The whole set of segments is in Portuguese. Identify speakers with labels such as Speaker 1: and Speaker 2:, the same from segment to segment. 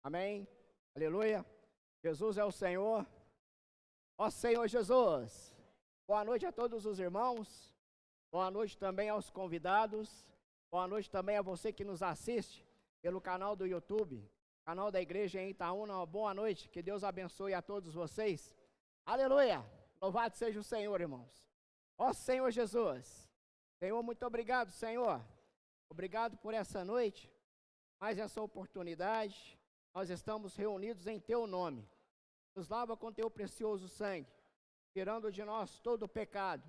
Speaker 1: Amém? Aleluia. Jesus é o Senhor. Ó Senhor Jesus. Boa noite a todos os irmãos. Boa noite também aos convidados. Boa noite também a você que nos assiste pelo canal do YouTube, canal da igreja em Itaúna. Boa noite, que Deus abençoe a todos vocês. Aleluia. Louvado seja o Senhor, irmãos. Ó Senhor Jesus. Senhor, muito obrigado, Senhor. Obrigado por essa noite, mais essa oportunidade. Nós estamos reunidos em Teu nome. Nos lava com Teu precioso sangue, tirando de nós todo o pecado,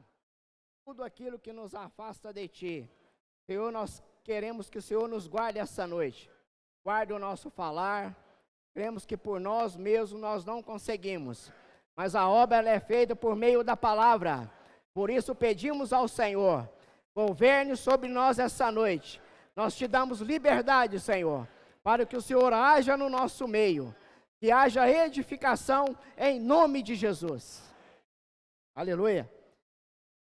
Speaker 1: tudo aquilo que nos afasta de Ti. Senhor, nós queremos que o Senhor nos guarde essa noite. Guarde o nosso falar. Cremos que por nós mesmos nós não conseguimos, mas a obra ela é feita por meio da palavra. Por isso pedimos ao Senhor, governe sobre nós essa noite. Nós te damos liberdade, Senhor, para que o Senhor haja no nosso meio, que haja edificação em nome de Jesus. Aleluia.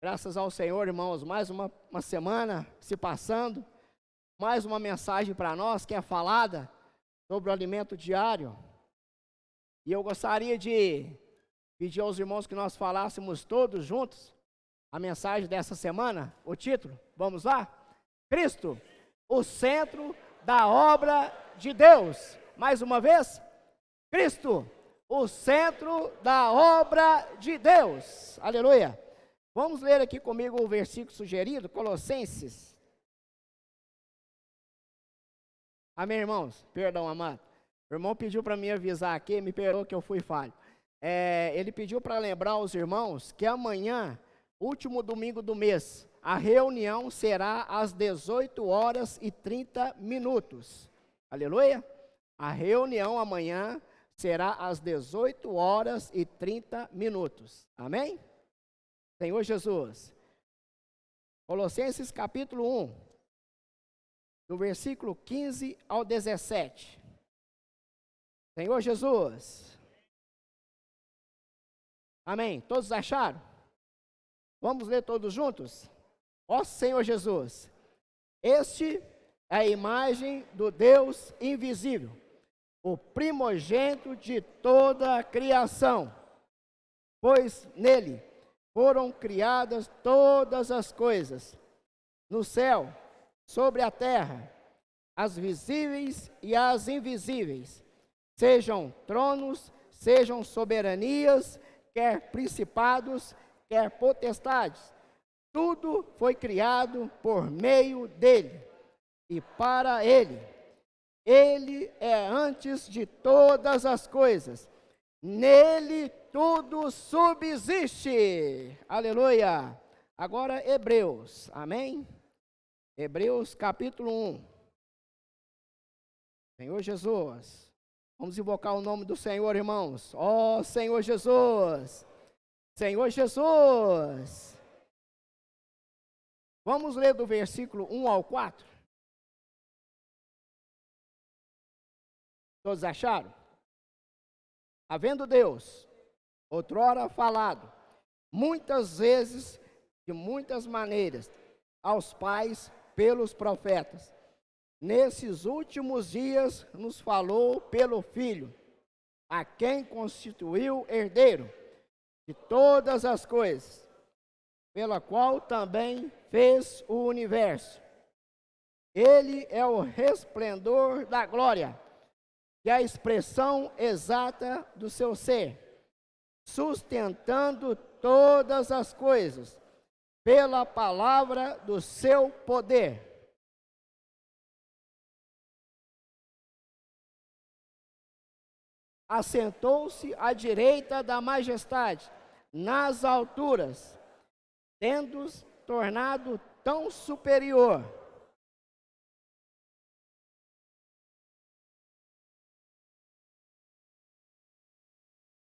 Speaker 1: Graças ao Senhor, irmãos, mais uma semana se passando, mais uma mensagem para nós que é falada sobre o alimento diário. E eu gostaria de pedir aos irmãos que nós falássemos todos juntos a mensagem dessa semana, o título, vamos lá? Cristo, o centro da obra de Deus. Mais uma vez, Cristo, o centro da obra de Deus. Aleluia. Vamos ler aqui comigo o versículo sugerido, Colossenses. Amém, irmãos? Perdão, amado. O irmão pediu para me avisar aqui, me perdoou que eu fui falho. Ele pediu para lembrar os irmãos que amanhã, último domingo do mês, a reunião será às 18h30. Aleluia? A reunião amanhã será às 18h30. Amém? Senhor Jesus. Colossenses capítulo 1, do versículo 15 ao 17. Senhor Jesus. Amém? Todos acharam? Vamos ler todos juntos? Ó Senhor Jesus, este é a imagem do Deus invisível, o primogênito de toda a criação, pois nele foram criadas todas as coisas, no céu, sobre a terra, as visíveis e as invisíveis, sejam tronos, sejam soberanias, quer principados, quer potestades. Tudo foi criado por meio dele e para ele. Ele é antes de todas as coisas. Nele tudo subsiste. Aleluia. Agora Hebreus. Amém? Hebreus capítulo 1. Senhor Jesus. Vamos invocar o nome do Senhor, irmãos. Ó Senhor Jesus. Senhor Jesus. Vamos ler do versículo 1 ao 4. Todos acharam? Havendo Deus, outrora falado, muitas vezes, de muitas maneiras, aos pais pelos profetas, nesses últimos dias nos falou pelo Filho, a quem constituiu herdeiro de todas as coisas, pela qual também fez o universo. Ele é o resplendor da glória, e a expressão exata do seu ser, sustentando todas as coisas, pela palavra do seu poder. Assentou-se à direita da majestade, nas alturas, tendo-se tornado tão superior.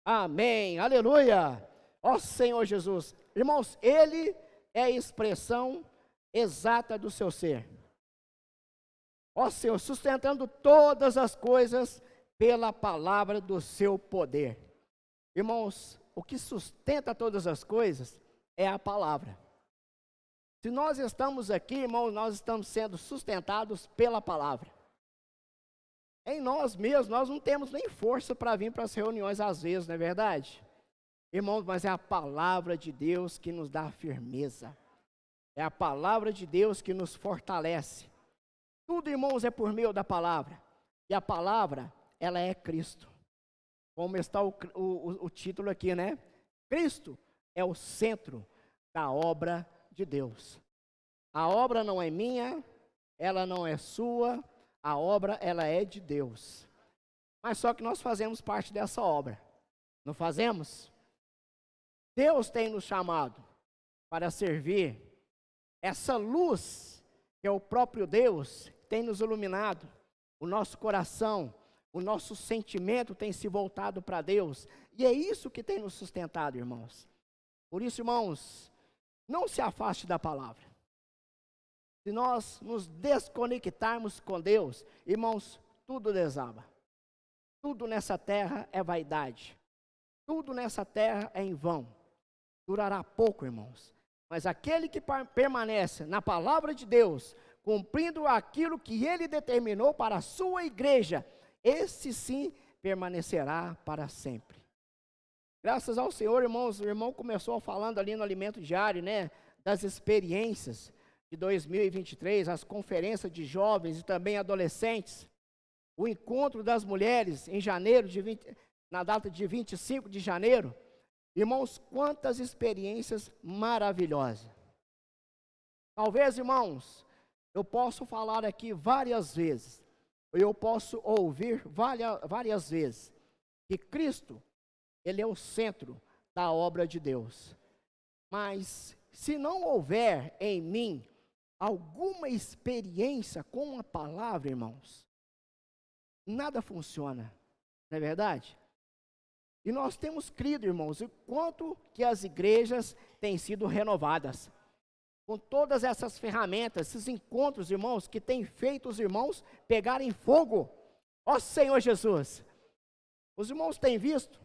Speaker 1: Amém, aleluia. Ó Senhor Jesus. Irmãos, Ele é a expressão exata do seu ser. Ó Senhor, sustentando todas as coisas pela palavra do seu poder. Irmãos, o que sustenta todas as coisas é a palavra. Se nós estamos aqui, irmãos, nós estamos sendo sustentados pela palavra. Em nós mesmos, nós não temos nem força para vir para as reuniões às vezes, não é verdade? Irmãos, mas é a palavra de Deus que nos dá firmeza. É a palavra de Deus que nos fortalece. Tudo, irmãos, é por meio da palavra. E a palavra, ela é Cristo. Como está o título aqui, né? Cristo é o centro da obra de Deus. A obra não é minha, ela não é sua, a obra ela é de Deus. Mas só que nós fazemos parte dessa obra. Não fazemos? Deus tem nos chamado para servir. Essa luz, que é o próprio Deus, tem nos iluminado. O nosso coração, o nosso sentimento tem se voltado para Deus. E é isso que tem nos sustentado, irmãos. Por isso, irmãos, não se afaste da palavra. Se nós nos desconectarmos com Deus, irmãos, tudo desaba. Tudo nessa terra é vaidade. Tudo nessa terra é em vão. Durará pouco, irmãos. Mas aquele que permanece na palavra de Deus, cumprindo aquilo que Ele determinou para a sua igreja, esse sim permanecerá para sempre. Graças ao Senhor, irmãos, o irmão começou falando ali no Alimento Diário, né, das experiências de 2023, as conferências de jovens e também adolescentes, o encontro das mulheres em janeiro, na data de 25 de janeiro, irmãos, quantas experiências maravilhosas. Talvez, irmãos, eu posso falar aqui várias vezes, eu posso ouvir várias vezes, que Cristo, Ele é o centro da obra de Deus. Mas, se não houver em mim alguma experiência com a palavra, irmãos, nada funciona, não é verdade? E nós temos crido, irmãos, o quanto que as igrejas têm sido renovadas. Com todas essas ferramentas, esses encontros, irmãos, que têm feito os irmãos pegarem fogo. Ó Senhor Jesus! Os irmãos têm visto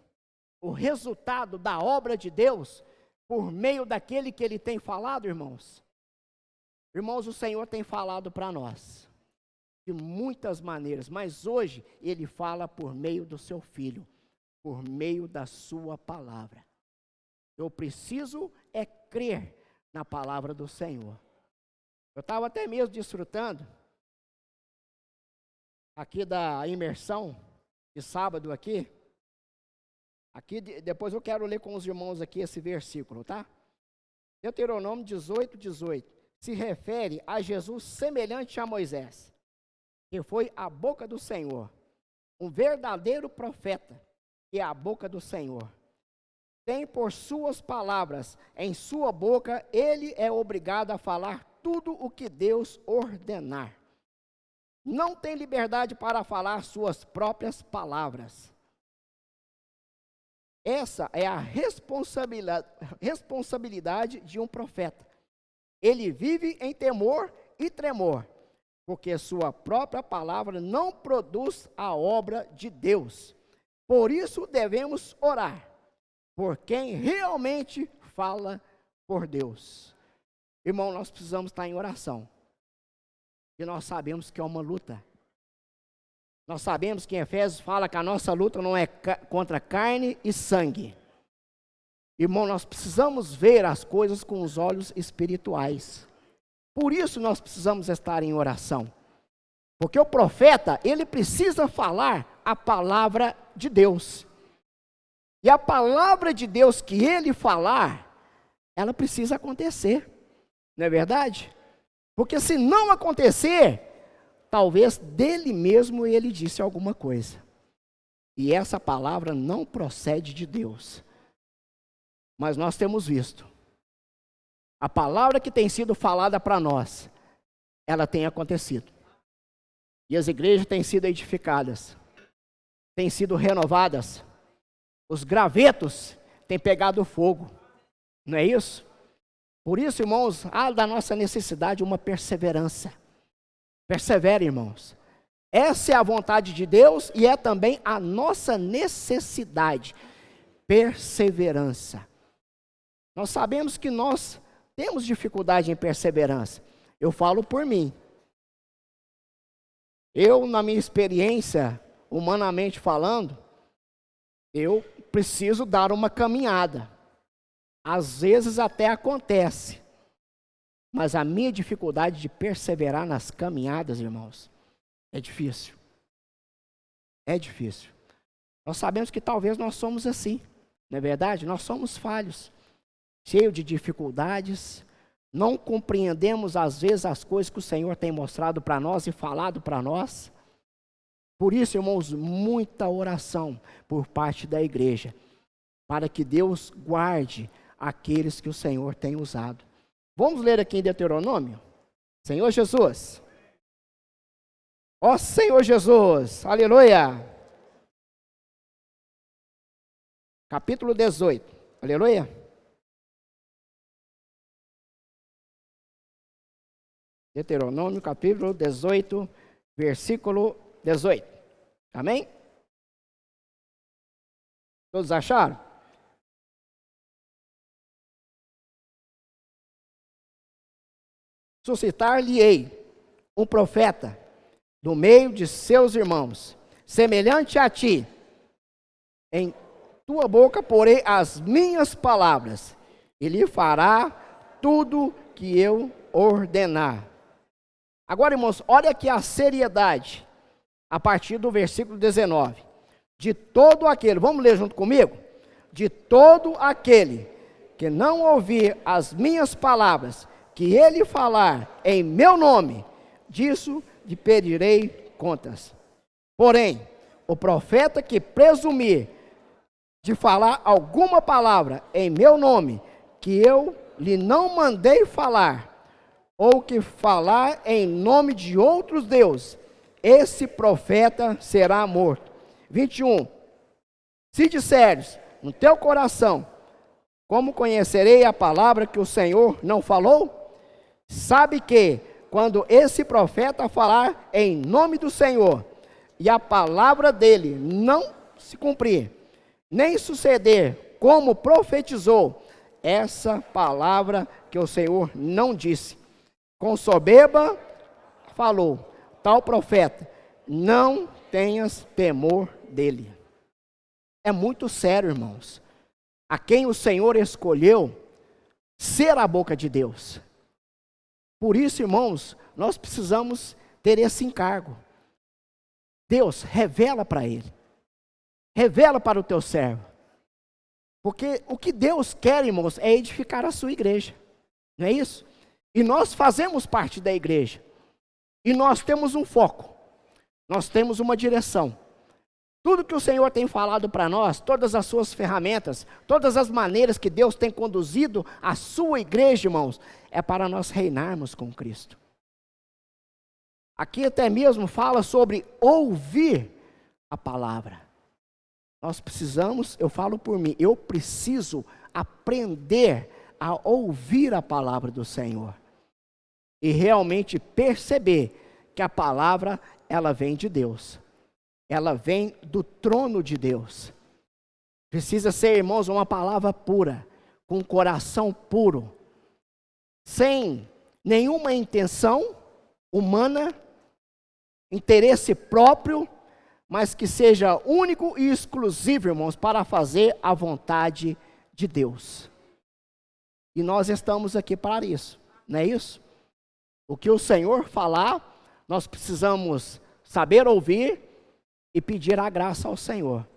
Speaker 1: o resultado da obra de Deus por meio daquele que Ele tem falado, irmãos? Irmãos, o Senhor tem falado para nós de muitas maneiras, mas hoje Ele fala por meio do Seu Filho, por meio da Sua palavra. Eu preciso é crer na palavra do Senhor. Eu estava até mesmo desfrutando aqui da imersão de sábado aqui. Depois eu quero ler com os irmãos aqui esse versículo, tá? Deuteronômio 18:18. Se refere a Jesus semelhante a Moisés, que foi a boca do Senhor, um verdadeiro profeta, que é a boca do Senhor. Tem por suas palavras, em sua boca, ele é obrigado a falar tudo o que Deus ordenar. Não tem liberdade para falar suas próprias palavras. Essa é a responsabilidade de um profeta. Ele vive em temor e tremor, porque sua própria palavra não produz a obra de Deus. Por isso devemos orar por quem realmente fala por Deus. Irmão, nós precisamos estar em oração. E nós sabemos que é uma luta. Nós sabemos que em Efésios fala que a nossa luta não é contra carne e sangue. Irmão, nós precisamos ver as coisas com os olhos espirituais. Por isso nós precisamos estar em oração. Porque o profeta, ele precisa falar a palavra de Deus. E a palavra de Deus que ele falar, ela precisa acontecer. Não é verdade? Porque se não acontecer, talvez dele mesmo ele disse alguma coisa. E essa palavra não procede de Deus. Mas nós temos visto. A palavra que tem sido falada para nós, ela tem acontecido. E as igrejas têm sido edificadas, têm sido renovadas. Os gravetos têm pegado fogo. Não é isso? Por isso, irmãos, há da nossa necessidade uma perseverança. Persevere, irmãos. Essa é a vontade de Deus e é também a nossa necessidade. Perseverança. Nós sabemos que nós temos dificuldade em perseverança. Eu falo por mim. Eu, na minha experiência, humanamente falando, eu preciso dar uma caminhada. Às vezes até acontece. Mas a minha dificuldade de perseverar nas caminhadas, irmãos, é difícil. É difícil. Nós sabemos que talvez nós somos assim, não é verdade? Nós somos falhos, cheios de dificuldades, não compreendemos às vezes as coisas que o Senhor tem mostrado para nós e falado para nós. Por isso, irmãos, muita oração por parte da igreja, para que Deus guarde aqueles que o Senhor tem usado. Vamos ler aqui em Deuteronômio? Senhor Jesus. Ó Senhor Jesus, aleluia. Capítulo 18, aleluia. Deuteronômio, capítulo 18, versículo 18. Amém? Todos acharam? Suscitar-lhe-ei um profeta do meio de seus irmãos, semelhante a ti. Em tua boca porei as minhas palavras, e lhe fará tudo que eu ordenar. Agora, irmãos, olha aqui a seriedade, a partir do versículo 19. De todo aquele, vamos ler junto comigo? De todo aquele que não ouvir as minhas palavras, que ele falar em meu nome, disso lhe pedirei contas. Porém, o profeta que presumir de falar alguma palavra em meu nome, que eu lhe não mandei falar, ou que falar em nome de outros deuses, esse profeta será morto. 21. Se disseres no teu coração, como conhecerei a palavra que o Senhor não falou? Sabe que, quando esse profeta falar em nome do Senhor, e a palavra dele não se cumprir, nem suceder como profetizou, essa palavra que o Senhor não disse, com soberba falou, tal profeta, não tenhas temor dele. É muito sério, irmãos. A quem o Senhor escolheu ser a boca de Deus. Por isso, irmãos, nós precisamos ter esse encargo. Deus, revela para ele. Revela para o teu servo. Porque o que Deus quer, irmãos, é edificar a sua igreja. Não é isso? E nós fazemos parte da igreja. E nós temos um foco. Nós temos uma direção. Tudo que o Senhor tem falado para nós, todas as suas ferramentas, todas as maneiras que Deus tem conduzido a sua igreja, irmãos, é para nós reinarmos com Cristo. Aqui até mesmo fala sobre ouvir a palavra. Nós precisamos, eu falo por mim, eu preciso aprender a ouvir a palavra do Senhor. E realmente perceber que a palavra, ela vem de Deus. Ela vem do trono de Deus. Precisa ser, irmãos, uma palavra pura, com um coração puro, sem nenhuma intenção humana, interesse próprio, mas que seja único e exclusivo, irmãos, para fazer a vontade de Deus. E nós estamos aqui para isso, não é isso? O que o Senhor falar, nós precisamos saber ouvir e pedir a graça ao Senhor.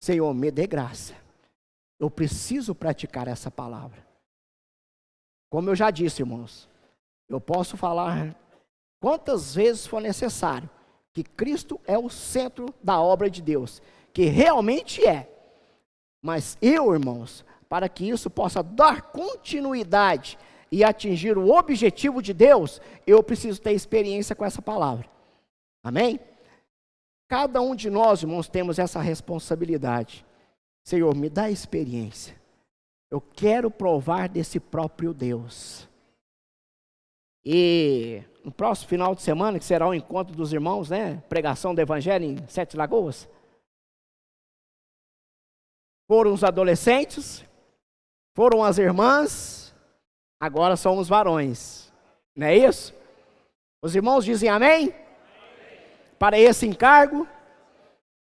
Speaker 1: Senhor, me dê graça. Eu preciso praticar essa palavra. Como eu já disse, irmãos, eu posso falar quantas vezes for necessário que Cristo é o centro da obra de Deus, que realmente é. Mas eu, irmãos, para que isso possa dar continuidade e atingir o objetivo de Deus, eu preciso ter experiência com essa palavra. Amém? Cada um de nós, irmãos, temos essa responsabilidade. Senhor, me dá experiência. Eu quero provar desse próprio Deus. E no próximo final de semana, que será o encontro dos irmãos, né? Pregação do Evangelho em Sete Lagoas. Foram os adolescentes, foram as irmãs, agora são os varões. Não é isso? Os irmãos dizem amém? para esse encargo?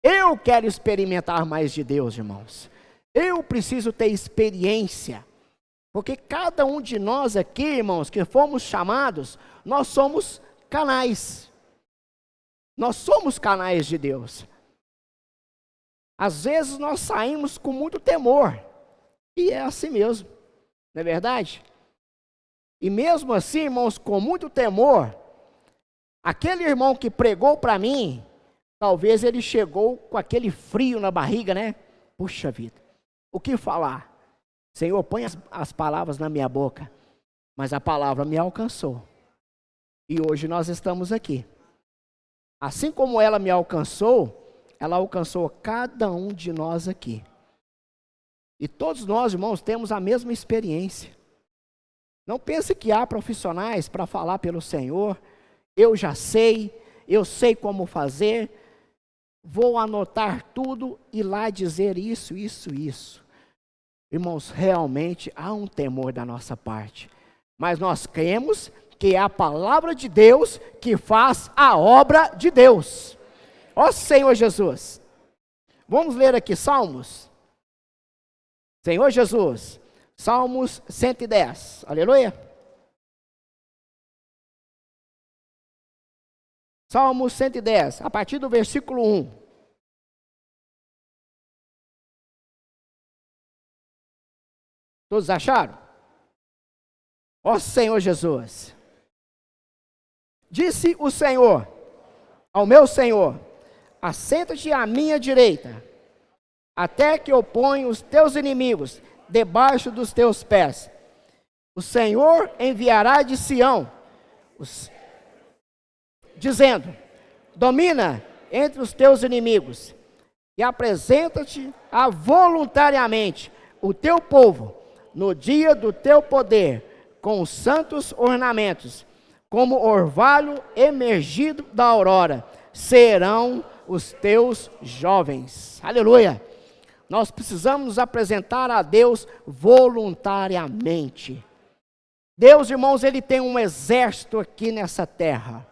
Speaker 1: Eu quero experimentar mais de Deus, irmãos. Eu preciso ter experiência. Porque cada um de nós aqui, irmãos, que fomos chamados, nós somos canais. Nós somos canais de Deus. Às vezes nós saímos com muito temor. E é assim mesmo, não é verdade? E mesmo assim, irmãos, com muito temor, aquele irmão que pregou para mim, talvez ele chegou com aquele frio na barriga, né? Puxa vida, o que falar? Senhor, põe as palavras na minha boca. Mas a palavra me alcançou. E hoje nós estamos aqui. Assim como ela me alcançou, ela alcançou cada um de nós aqui. E todos nós, irmãos, temos a mesma experiência. Não pense que há profissionais para falar pelo Senhor. Eu já sei, eu sei como fazer. Vou anotar tudo e lá dizer isso, isso, isso. Irmãos, realmente há um temor da nossa parte. Mas nós cremos que é a palavra de Deus que faz a obra de Deus. Ó Senhor Jesus. Vamos ler aqui Salmos. Senhor Jesus. Salmos 110. Aleluia. Salmos 110, a partir do versículo 1. Todos acharam? Ó Senhor Jesus. Disse o Senhor ao meu Senhor: assenta-te à minha direita, até que eu ponha os teus inimigos debaixo dos teus pés. O Senhor enviará de Sião, dizendo: domina entre os teus inimigos, e apresenta-te a voluntariamente o teu povo, no dia do teu poder, com os santos ornamentos, como orvalho emergido da aurora, serão os teus jovens. Aleluia! Nós precisamos nos apresentar a Deus voluntariamente. Deus, irmãos, Ele tem um exército aqui nessa terra.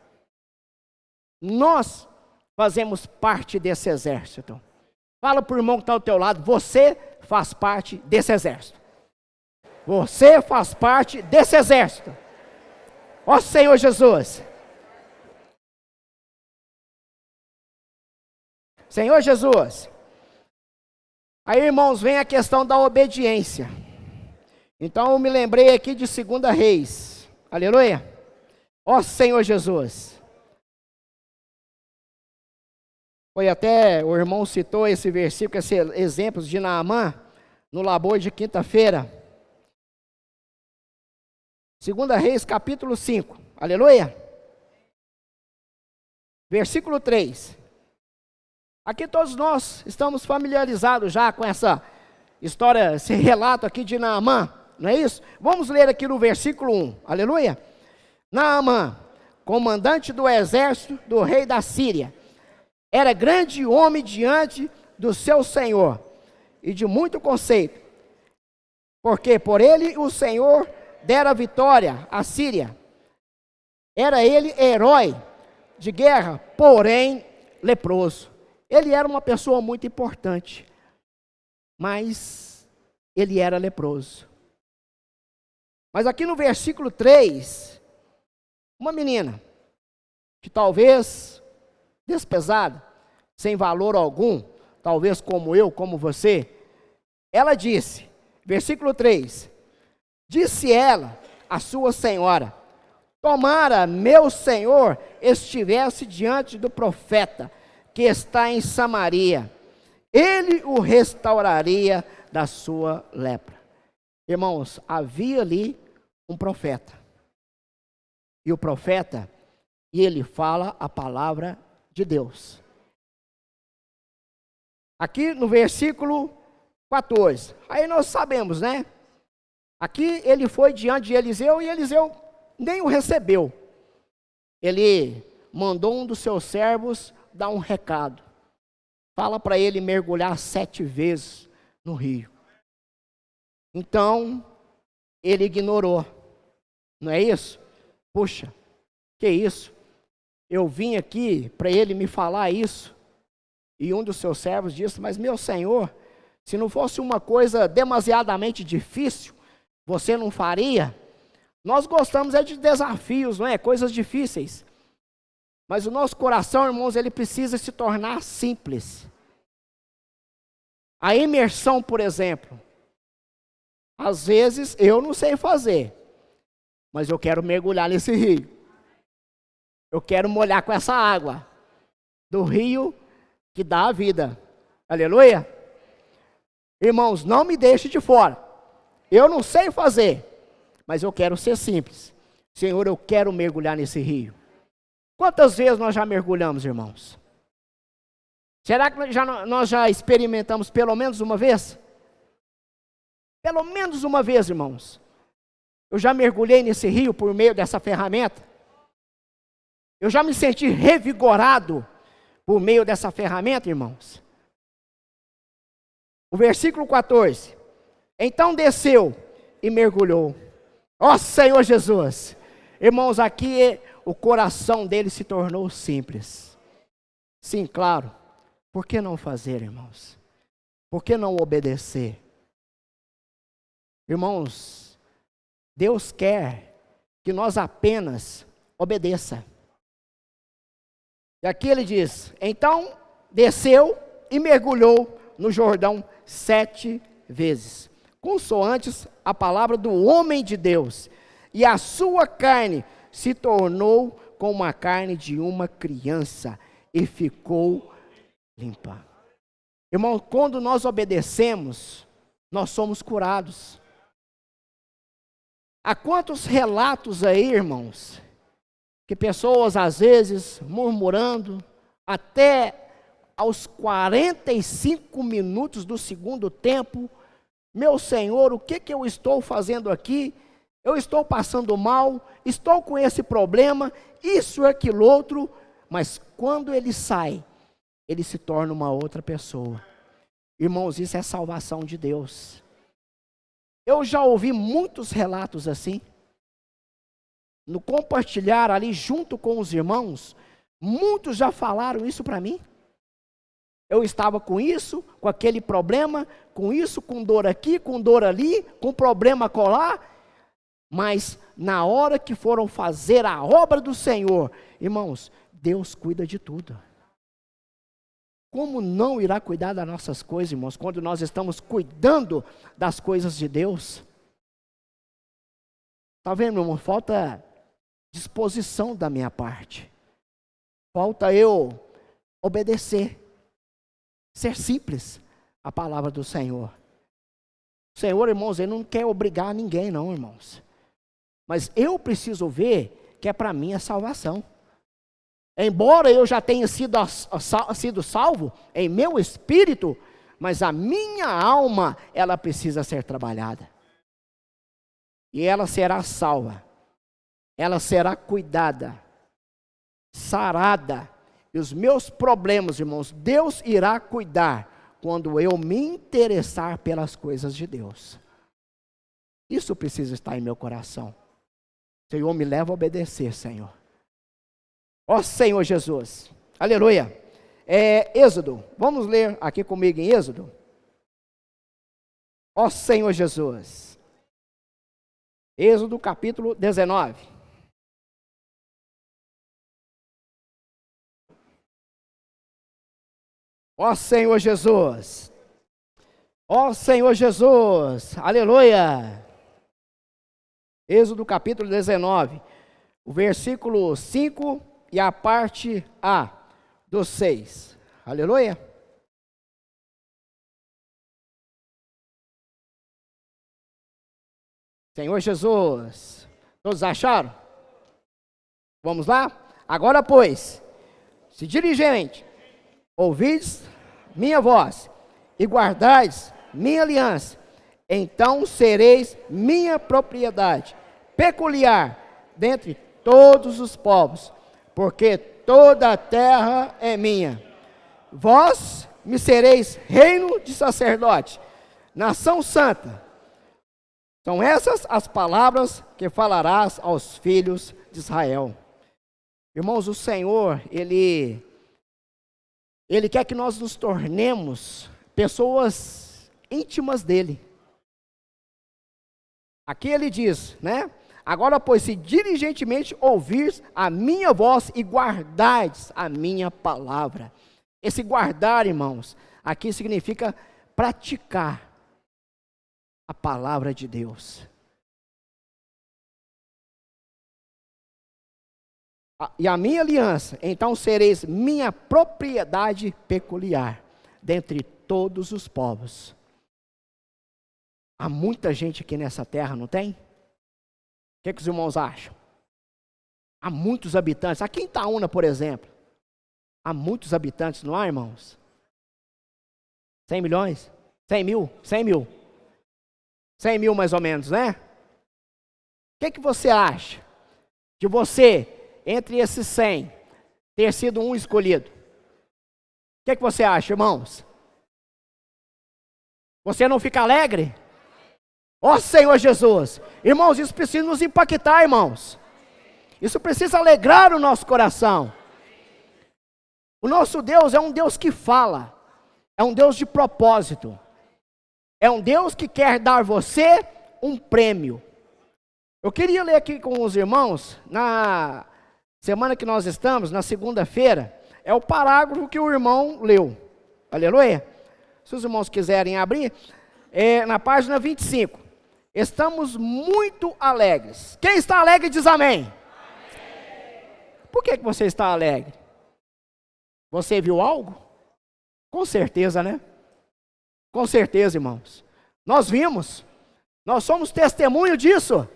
Speaker 1: Nós fazemos parte desse exército. Fala para o irmão que está ao teu lado: você faz parte desse exército. Você faz parte desse exército. Ó Senhor Jesus. Senhor Jesus. Aí, irmãos, vem a questão da obediência. Então eu me lembrei aqui de 2 Reis. Aleluia. Ó Senhor Jesus. Foi até, o irmão citou esse versículo, esse exemplo de Naamã, no labor de quinta-feira. 2 Reis, capítulo 5, aleluia. Versículo 3. Aqui todos nós estamos familiarizados já com essa história, esse relato aqui de Naamã, não é isso? Vamos ler aqui no versículo 1, aleluia. Naamã, comandante do exército do rei da Síria, era grande homem diante do seu senhor, e de muito conceito, porque por ele o Senhor dera vitória à Síria. Era ele herói de guerra, porém leproso. Ele era uma pessoa muito importante, mas ele era leproso. Mas aqui no versículo 3, uma menina, que talvez despesada, sem valor algum, talvez como eu, como você, ela disse, versículo 3, disse ela à sua senhora: tomara meu senhor estivesse diante do profeta que está em Samaria, ele o restauraria da sua lepra. Irmãos, havia ali um profeta, e o profeta, ele fala a palavra de Deus. Aqui no versículo 14, aí nós sabemos, né? Aqui ele foi diante de Eliseu, e Eliseu nem o recebeu. Ele mandou um dos seus servos dar um recado. Fala para ele mergulhar 7 vezes no rio. Então, ele ignorou. Não é isso? Puxa, que isso? eu vim aqui para ele me falar isso, e um dos seus servos disse, mas meu senhor, se não fosse uma coisa demasiadamente difícil, você não faria? Nós gostamos de desafios, não é? Coisas difíceis. Mas o nosso coração, irmãos, ele precisa se tornar simples. A imersão, por exemplo, às vezes eu não sei fazer, mas eu quero mergulhar nesse rio. Eu quero molhar com essa água do rio que dá a vida. Aleluia? Irmãos, não me deixe de fora. Eu não sei fazer, mas eu quero ser simples. Senhor, eu quero mergulhar nesse rio. Quantas vezes nós já mergulhamos, irmãos? Será que nós já experimentamos pelo menos uma vez? Pelo menos uma vez, irmãos. Eu já mergulhei nesse rio por meio dessa ferramenta. Eu já me senti revigorado por meio dessa ferramenta, irmãos. O versículo 14. Então desceu e mergulhou. Ó Senhor Jesus. Irmãos, aqui o coração dele se tornou simples. Sim, claro. Por que não fazer, irmãos? Por que não obedecer? Irmãos, Deus quer que nós apenas obedeça. E aqui ele diz, então desceu e mergulhou no Jordão 7 vezes, consoantes a palavra do homem de Deus, e a sua carne se tornou como a carne de uma criança, e ficou limpa. Irmão, quando nós obedecemos, nós somos curados. Há quantos relatos aí, irmãos, que pessoas às vezes murmurando, até aos 45 minutos do segundo tempo, meu Senhor, o que eu estou fazendo aqui? Eu estou passando mal, estou com esse problema, isso, aquilo, outro, mas quando ele sai, ele se torna uma outra pessoa. Irmãos, isso é salvação de Deus. Eu já ouvi muitos relatos assim. No compartilhar ali junto com os irmãos, muitos já falaram isso para mim. Eu estava com isso, com aquele problema, com isso, com dor aqui, com dor ali, com problema colar. Mas na hora que foram fazer a obra do Senhor, irmãos, Deus cuida de tudo. Como não irá cuidar das nossas coisas, irmãos, quando nós estamos cuidando das coisas de Deus? Está vendo, irmão? Falta disposição da minha parte. Falta eu obedecer. Ser simples a palavra do Senhor. O Senhor, irmãos, Ele não quer obrigar ninguém, não, irmãos. Mas eu preciso ver que é para mim a salvação. Embora eu já tenha sido salvo em meu espírito, mas a minha alma, ela precisa ser trabalhada. E ela será salva. Ela será cuidada, sarada. E os meus problemas, irmãos, Deus irá cuidar quando eu me interessar pelas coisas de Deus. Isso precisa estar em meu coração. Senhor, me leva a obedecer, Senhor. Ó Senhor Jesus, aleluia. Êxodo, vamos ler aqui comigo em Êxodo. Ó Senhor Jesus. Êxodo capítulo 19. Ó Senhor Jesus. Ó Senhor Jesus, aleluia. Êxodo capítulo 19, o versículo 5 e a parte A do 6. Aleluia. Senhor Jesus, todos acharam? Vamos lá? Agora, pois, se diligente, ouvides minha voz e guardais minha aliança, então sereis minha propriedade peculiar dentre todos os povos, porque toda a terra é minha. Vós me sereis reino de sacerdote, nação santa. São essas as palavras que falarás aos filhos de Israel. Irmãos, o Senhor, Ele quer que nós nos tornemos pessoas íntimas dEle. Aqui Ele diz, né? Agora, pois, se diligentemente ouvires a minha voz e guardardes a minha palavra. Esse guardar, irmãos, aqui significa praticar a palavra de Deus. E a minha aliança, então sereis minha propriedade peculiar, dentre todos os povos. Há muita gente aqui nessa terra, não tem? O que os irmãos acham? Há muitos habitantes. Aqui em Itaúna, por exemplo, há muitos habitantes, não há, irmãos? 100 milhões? 100 mil? 100 mil. 100 mil mais ou menos, né? O que você acha de você, entre esses 100, ter sido um escolhido? O que você acha, irmãos? Você não fica alegre? Ó Senhor Jesus! Irmãos, isso precisa nos impactar, irmãos. Isso precisa alegrar o nosso coração. O nosso Deus é um Deus que fala. É um Deus de propósito. É um Deus que quer dar a você um prêmio. Eu queria ler aqui com os irmãos, na semana que nós estamos, na segunda-feira, é o parágrafo que o irmão leu. Aleluia. Se os irmãos quiserem abrir, na página 25. Estamos muito alegres. Quem está alegre diz amém. Amém. Por que você está alegre? Você viu algo? Com certeza, né? Com certeza, irmãos. Nós vimos. Nós somos testemunho disso.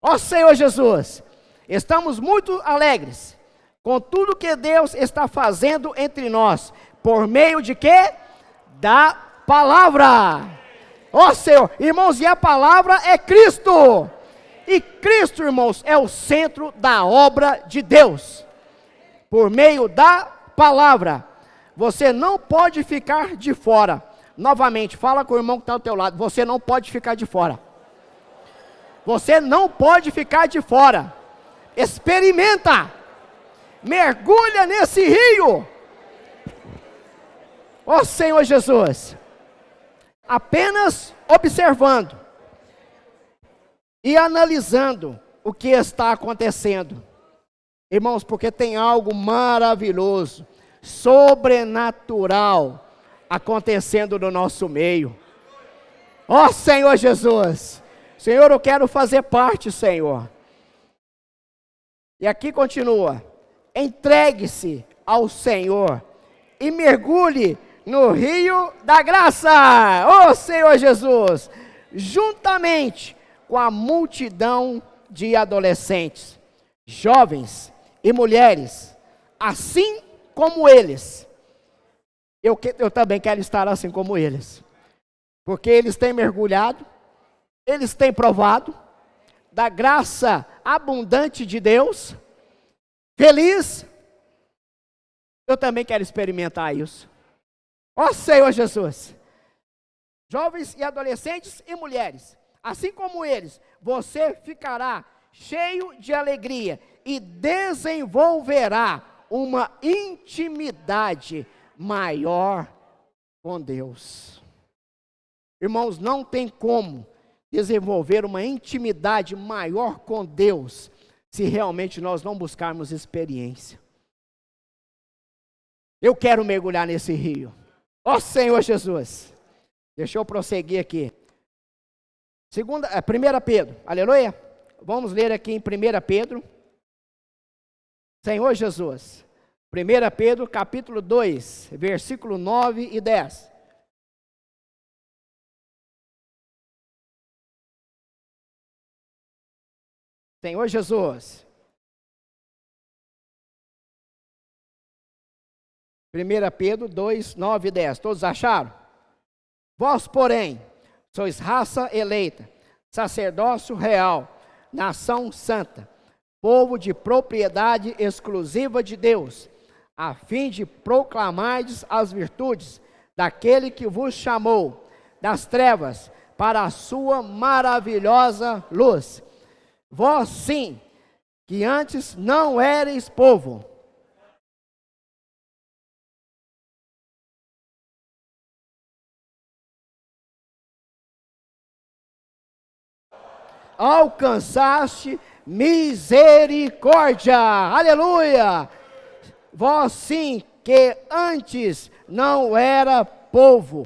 Speaker 1: Ó Senhor Jesus, estamos muito alegres com tudo que Deus está fazendo entre nós. Por meio de quê? Da palavra. Ó Senhor, irmãos, e a palavra é Cristo. E Cristo, irmãos, é o centro da obra de Deus. Por meio da palavra. Você não pode ficar de fora. Novamente, fala com o irmão que está ao teu lado. Você não pode ficar de fora. Você não pode ficar de fora. Experimenta. Mergulha nesse rio. Ó Senhor Jesus. Apenas observando e analisando o que está acontecendo. Irmãos, porque tem algo maravilhoso, sobrenatural acontecendo no nosso meio. Ó Senhor Jesus. Senhor, eu quero fazer parte, Senhor. E aqui continua. Entregue-se ao Senhor e mergulhe no rio da graça. Ó Senhor Jesus. Juntamente com a multidão de adolescentes, jovens e mulheres, assim como eles. Eu também quero estar assim como eles. Porque eles têm mergulhado, eles têm provado da graça abundante de Deus. Feliz. Eu também quero experimentar isso. Ó Senhor Jesus. Jovens e adolescentes e mulheres, assim como eles, você ficará cheio de alegria e desenvolverá uma intimidade maior com Deus. Irmãos, não tem como desenvolver uma intimidade maior com Deus se realmente nós não buscarmos experiência. Eu quero mergulhar nesse rio. Ó Senhor Jesus. Deixa eu prosseguir aqui. 1 Pedro, aleluia. Vamos ler aqui em 1 Pedro. Senhor Jesus. 1 Pedro capítulo 2, versículo 9 e 10. Senhor Jesus. 1 Pedro 2, 9 e 10. Todos acharam? Vós, porém, sois raça eleita, sacerdócio real, nação santa, povo de propriedade exclusiva de Deus, a fim de proclamardes as virtudes daquele que vos chamou das trevas para a sua maravilhosa luz. Vós sim, que antes não erais povo. Alcançaste misericórdia. Aleluia! Vós sim que antes não era povo,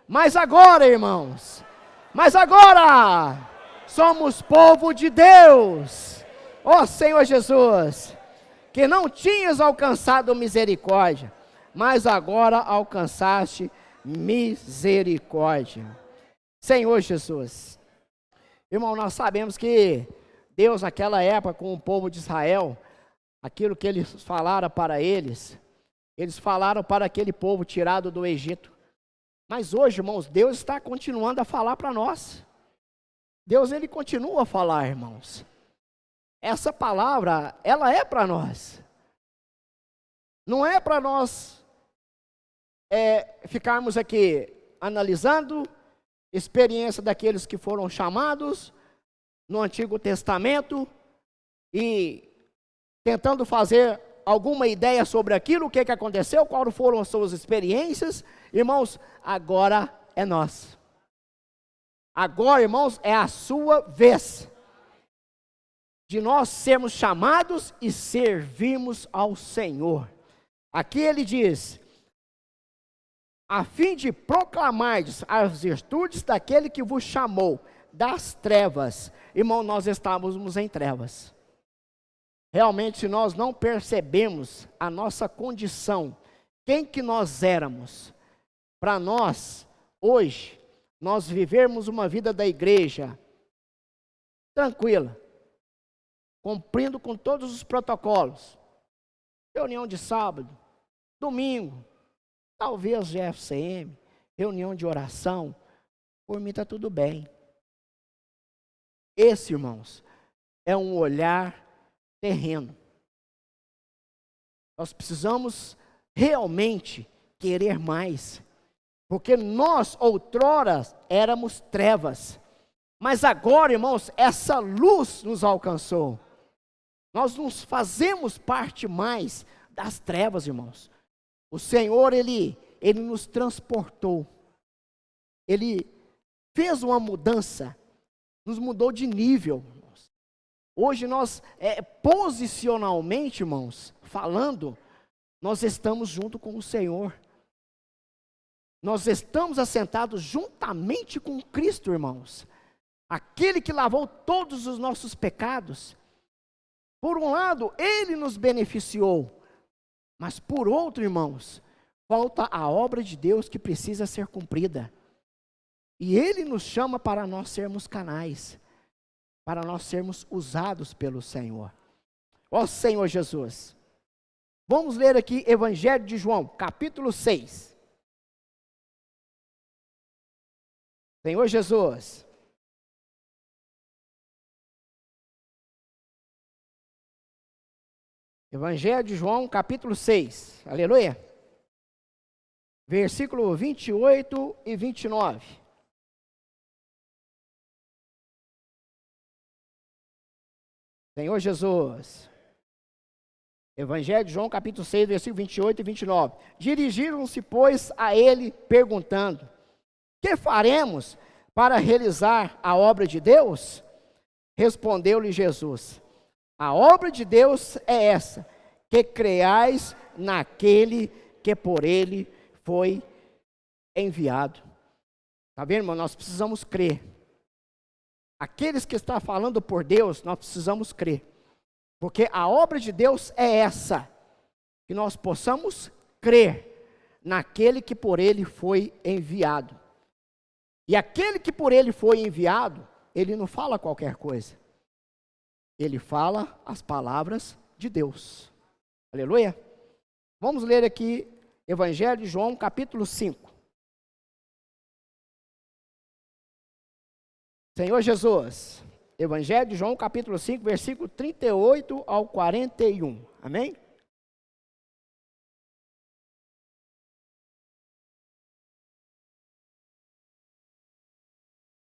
Speaker 1: mas agora, irmãos, somos povo de Deus. Ó Senhor Jesus, que não tinhas alcançado misericórdia, mas agora alcançaste misericórdia. Senhor Jesus, irmão, nós sabemos que Deus naquela época com o povo de Israel, aquilo que eles falaram para eles falaram para aquele povo tirado do Egito. Mas hoje, irmãos, Deus está continuando a falar para nós. Deus, Ele continua a falar, irmãos. Essa palavra, ela é para nós. Não é para nós ficarmos aqui analisando experiência daqueles que foram chamados no Antigo Testamento e tentando fazer alguma ideia sobre aquilo, o que aconteceu, quais foram as suas experiências. Irmãos, agora é nós. Agora, irmãos, é a sua vez de nós sermos chamados e servirmos ao Senhor. Aqui ele diz, a fim de proclamar as virtudes daquele que vos chamou das trevas. Irmão, nós estávamos em trevas. Realmente, se nós não percebemos a nossa condição, quem que nós éramos, para nós, hoje, nós vivermos uma vida da igreja tranquila, cumprindo com todos os protocolos, reunião de sábado, domingo, talvez GFCM, reunião de oração, por mim está tudo bem. Esse, irmãos, é um olhar terreno. Nós precisamos realmente querer mais, porque nós outrora éramos trevas, mas agora, irmãos, essa luz nos alcançou. Nós nos fazemos parte mais das trevas, irmãos. O Senhor, Ele nos transportou. Ele fez uma mudança, nos mudou de nível. Hoje nós, posicionalmente, irmãos, falando, nós estamos junto com o Senhor. Nós estamos assentados juntamente com Cristo, irmãos. Aquele que lavou todos os nossos pecados. Por um lado, Ele nos beneficiou. Mas por outro, irmãos, falta a obra de Deus que precisa ser cumprida. E Ele nos chama para nós sermos canais, para nós sermos usados pelo Senhor. Ó Senhor Jesus. Vamos ler aqui Evangelho de João, capítulo 6. Senhor Jesus. Evangelho de João, capítulo 6. Aleluia. Versículo 28 e 29. Senhor Jesus. Evangelho de João, capítulo 6, versículo 28 e 29. Dirigiram-se, pois, a ele, perguntando: que faremos para realizar a obra de Deus? Respondeu-lhe Jesus: a obra de Deus é essa, que creais naquele que por ele foi enviado. Está vendo, irmão? Nós precisamos crer. Aqueles que estão falando por Deus, nós precisamos crer. Porque a obra de Deus é essa, que nós possamos crer naquele que por ele foi enviado. E aquele que por ele foi enviado, ele não fala qualquer coisa. Ele fala as palavras de Deus. Aleluia. Vamos ler aqui Evangelho de João, capítulo 5. Senhor Jesus, Evangelho de João, capítulo 5, versículo 38 ao 41. Amém?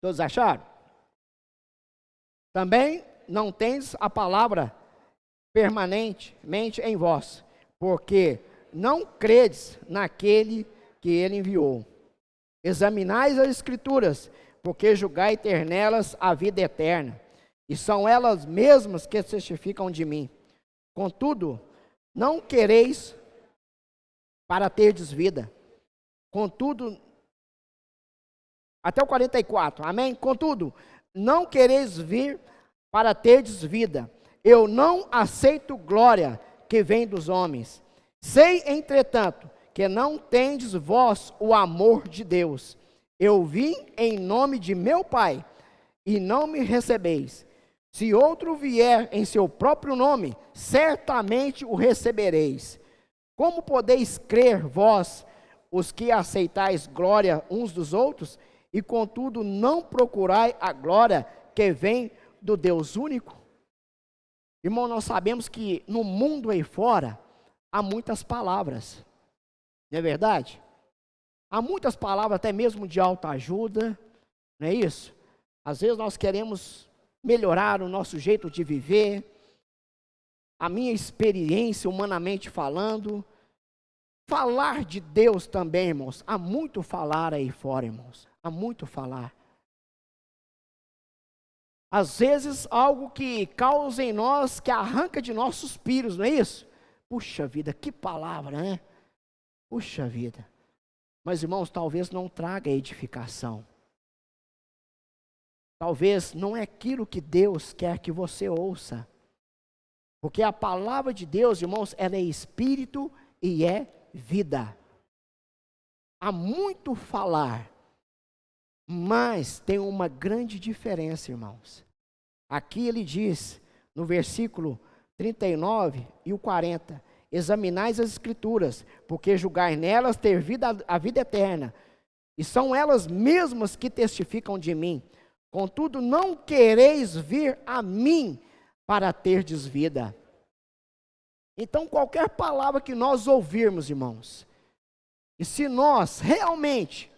Speaker 1: Todos acharam? Também não tens a palavra permanentemente em vós, porque não credes naquele que ele enviou. Examinais as Escrituras, porque julgai ter nelas a vida eterna, e são elas mesmas que testificam de mim. Contudo, não quereis para terdes vida. Contudo, até o 44, amém? Contudo, não quereis vir para terdes vida. Eu não aceito glória que vem dos homens. Sei, entretanto, que não tendes vós o amor de Deus. Eu vim em nome de meu Pai, e não me recebeis. Se outro vier em seu próprio nome, certamente o recebereis. Como podeis crer vós, os que aceitais glória uns dos outros, e contudo não procurai a glória que vem do Deus único? Irmão, nós sabemos que no mundo aí fora há muitas palavras, não é verdade? Há muitas palavras, até mesmo de autoajuda, não é isso? Às vezes nós queremos melhorar o nosso jeito de viver, a minha experiência humanamente falando. Falar de Deus também, irmãos, há muito falar aí fora, irmãos, há muito falar. Às vezes algo que causa em nós, que arranca de nós suspiros, não é isso? Puxa vida, que palavra, né? Puxa vida. Mas, irmãos, talvez não traga edificação. Talvez não é aquilo que Deus quer que você ouça. Porque a palavra de Deus, irmãos, ela é espírito e é vida. Há muito falar, mas tem uma grande diferença, irmãos. Aqui ele diz, no versículo 39 e o 40, examinais as Escrituras, porque julgai nelas ter a vida eterna, e são elas mesmas que testificam de mim. Contudo, não quereis vir a mim para terdes vida. Então, qualquer palavra que nós ouvirmos, irmãos, e se nós realmente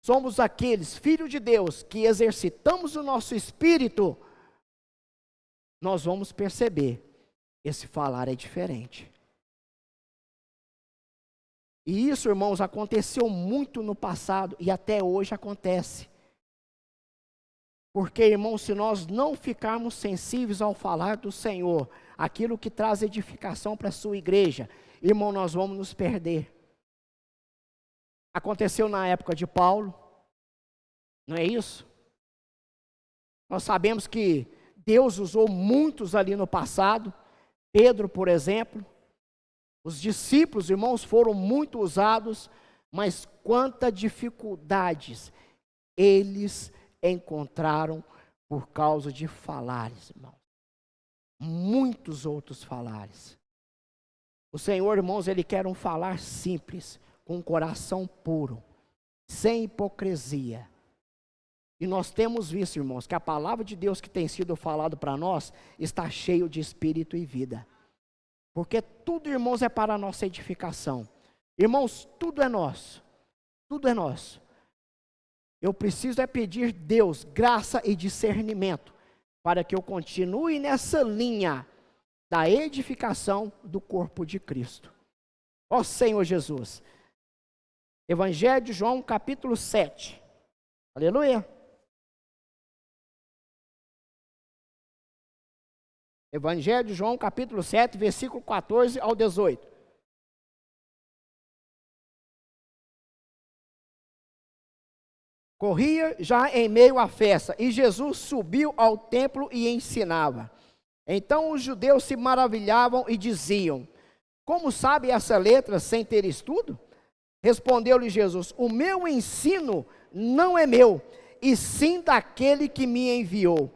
Speaker 1: somos aqueles filhos de Deus que exercitamos o nosso espírito, nós vamos perceber, esse falar é diferente. E isso, irmãos, aconteceu muito no passado e até hoje acontece. Porque, irmãos, se nós não ficarmos sensíveis ao falar do Senhor, aquilo que traz edificação para a sua igreja, irmão, nós vamos nos perder. Aconteceu na época de Paulo, não é isso? Nós sabemos que Deus usou muitos ali no passado, Pedro, por exemplo. Os discípulos, irmãos, foram muito usados, mas quantas dificuldades eles encontraram por causa de falares, irmão. Muitos outros falares. O Senhor, irmãos, Ele quer um falar simples, com um coração puro, sem hipocrisia. E nós temos visto, irmãos, que a palavra de Deus que tem sido falado para nós, está cheio de espírito e vida. Porque tudo, irmãos, é para a nossa edificação. Irmãos, tudo é nosso. Tudo é nosso. Eu preciso é pedir Deus graça e discernimento para que eu continue nessa linha da edificação do corpo de Cristo. Ó Senhor Jesus. Evangelho de João, capítulo 7. Aleluia. Evangelho de João, capítulo 7, versículo 14 ao 18. Corria já em meio à festa, e Jesus subiu ao templo e ensinava. Então os judeus se maravilhavam e diziam: como sabe essa letra sem ter estudo? Respondeu-lhe Jesus: o meu ensino não é meu, e sim daquele que me enviou.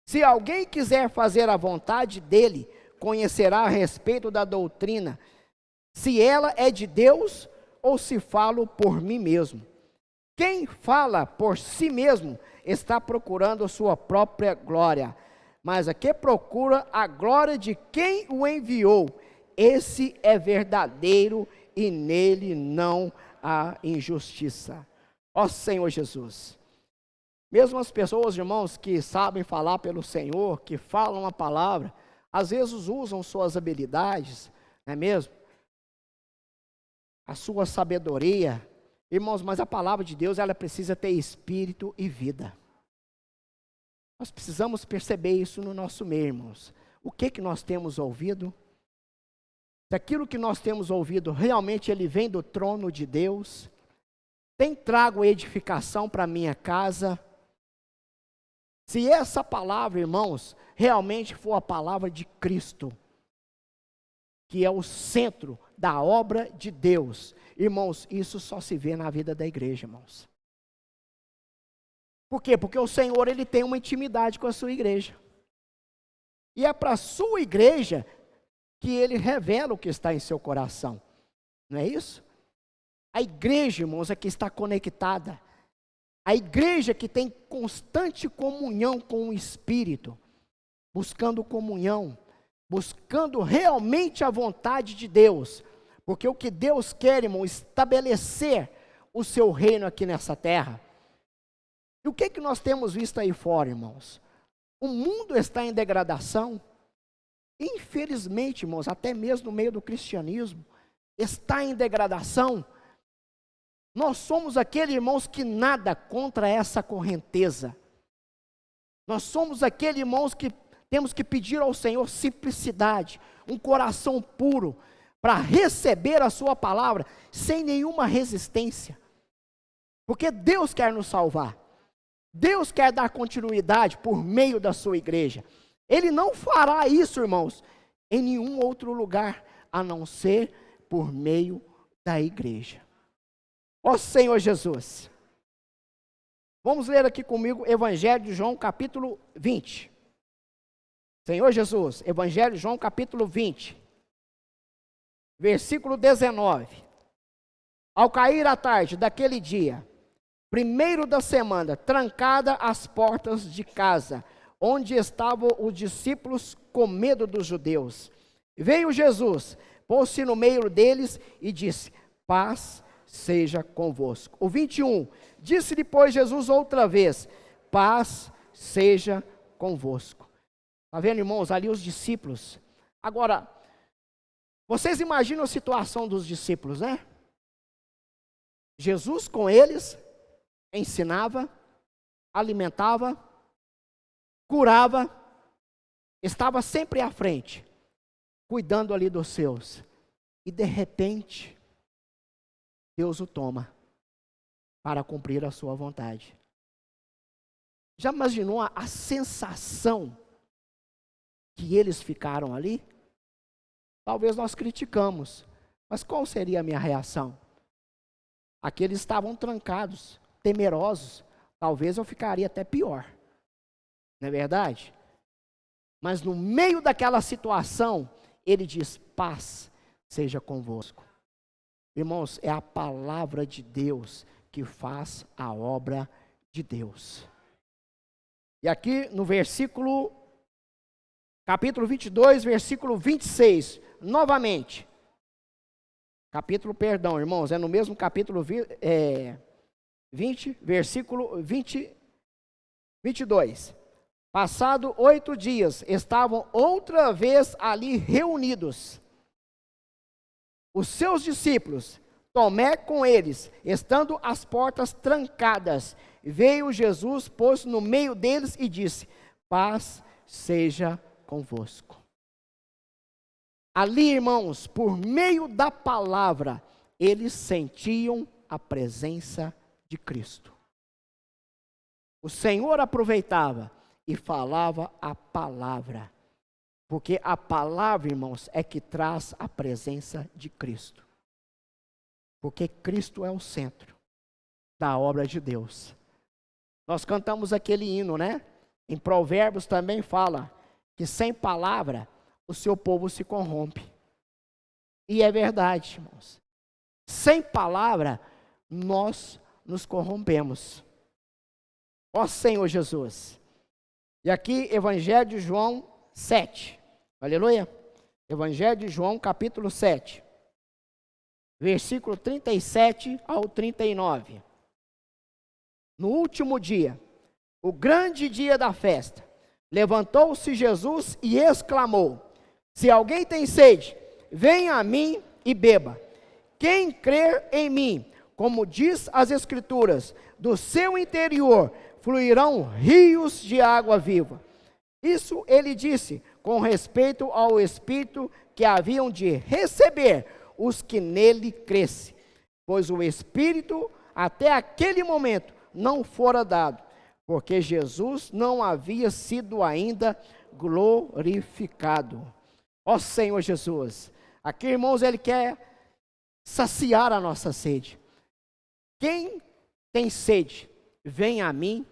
Speaker 1: Se alguém quiser fazer a vontade dele, conhecerá a respeito da doutrina, se ela é de Deus ou se falo por mim mesmo. Quem fala por si mesmo está procurando a sua própria glória, mas a que procura a glória de quem o enviou, esse é verdadeiro e nele não há injustiça. Ó Senhor Jesus, mesmo as pessoas, irmãos, que sabem falar pelo Senhor, que falam a palavra, às vezes usam suas habilidades, não é mesmo? A sua sabedoria. Irmãos, mas a palavra de Deus, ela precisa ter espírito e vida. Nós precisamos perceber isso no nosso meio, irmãos. O que nós temos ouvido? Se aquilo que nós temos ouvido realmente ele vem do trono de Deus, tem trago edificação para a minha casa. Se essa palavra, irmãos, realmente for a palavra de Cristo, que é o centro da obra de Deus, irmãos, isso só se vê na vida da igreja, irmãos. Por quê? Porque o Senhor, ele tem uma intimidade com a sua igreja. E é para a sua igreja que ele revela o que está em seu coração. Não é isso? A igreja, irmãos, é que está conectada. A igreja que tem constante comunhão com o Espírito, buscando comunhão, buscando realmente a vontade de Deus. Porque o que Deus quer, irmão, estabelecer o seu reino aqui nessa terra. E o que nós temos visto aí fora, irmãos? O mundo está em degradação. Infelizmente, irmãos, até mesmo no meio do cristianismo, está em degradação. Nós somos aqueles, irmãos, que nada contra essa correnteza. Nós somos aqueles, irmãos, que temos que pedir ao Senhor simplicidade, um coração puro, para receber a sua palavra, sem nenhuma resistência. Porque Deus quer nos salvar. Deus quer dar continuidade por meio da sua igreja. Ele não fará isso, irmãos, em nenhum outro lugar, a não ser por meio da igreja. Ó Senhor Jesus. Vamos ler aqui comigo Evangelho de João, capítulo 20. Senhor Jesus, Evangelho de João, capítulo 20, versículo 19. Ao cair a tarde daquele dia, primeiro da semana, trancada as portas de casa, onde estavam os discípulos com medo dos judeus, veio Jesus, pôs-se no meio deles e disse: paz seja convosco. O 21, disse depois Jesus outra vez: paz seja convosco. Está vendo, irmãos, ali os discípulos. Agora, vocês imaginam a situação dos discípulos, né? Jesus com eles ensinava, alimentava, curava, estava sempre à frente, cuidando ali dos seus. E de repente, Deus o toma para cumprir a sua vontade. Já imaginou a sensação que eles ficaram ali? Talvez nós criticamos, mas qual seria a minha reação? Aqueles estavam trancados, temerosos, talvez eu ficaria até pior. Não é verdade? Mas no meio daquela situação, ele diz: paz seja convosco. Irmãos, é a palavra de Deus que faz a obra de Deus. E aqui no capítulo 22, versículo 26, novamente. Irmãos, é no mesmo capítulo 20, versículo 22. Passado 8 dias, estavam outra vez ali reunidos os seus discípulos, Tomé com eles, estando as portas trancadas. Veio Jesus, pôs no meio deles e disse: paz seja convosco. Ali, irmãos, por meio da palavra, eles sentiam a presença de Cristo. O Senhor aproveitava e falava a palavra, porque a palavra, irmãos, é que traz a presença de Cristo. Porque Cristo é o centro da obra de Deus. Nós cantamos aquele hino, né? Em Provérbios também fala que sem palavra o seu povo se corrompe. E é verdade, irmãos. Sem palavra nós nos corrompemos. Ó Senhor Jesus. E aqui, Evangelho de João 7. Aleluia. Evangelho de João, capítulo 7. Versículo 37 ao 39. No último dia, o grande dia da festa, Levantou-se Jesus e exclamou: se alguém tem sede, venha a mim e beba. Quem crer em mim, como diz as Escrituras, do seu interior fluirão rios de água viva. Isso ele disse com respeito ao Espírito que haviam de receber os que nele crescem, pois o Espírito até aquele momento não fora dado, porque Jesus não havia sido ainda glorificado. Ó Senhor Jesus, aqui, irmãos, Ele quer saciar a nossa sede. Quem tem sede, venha a mim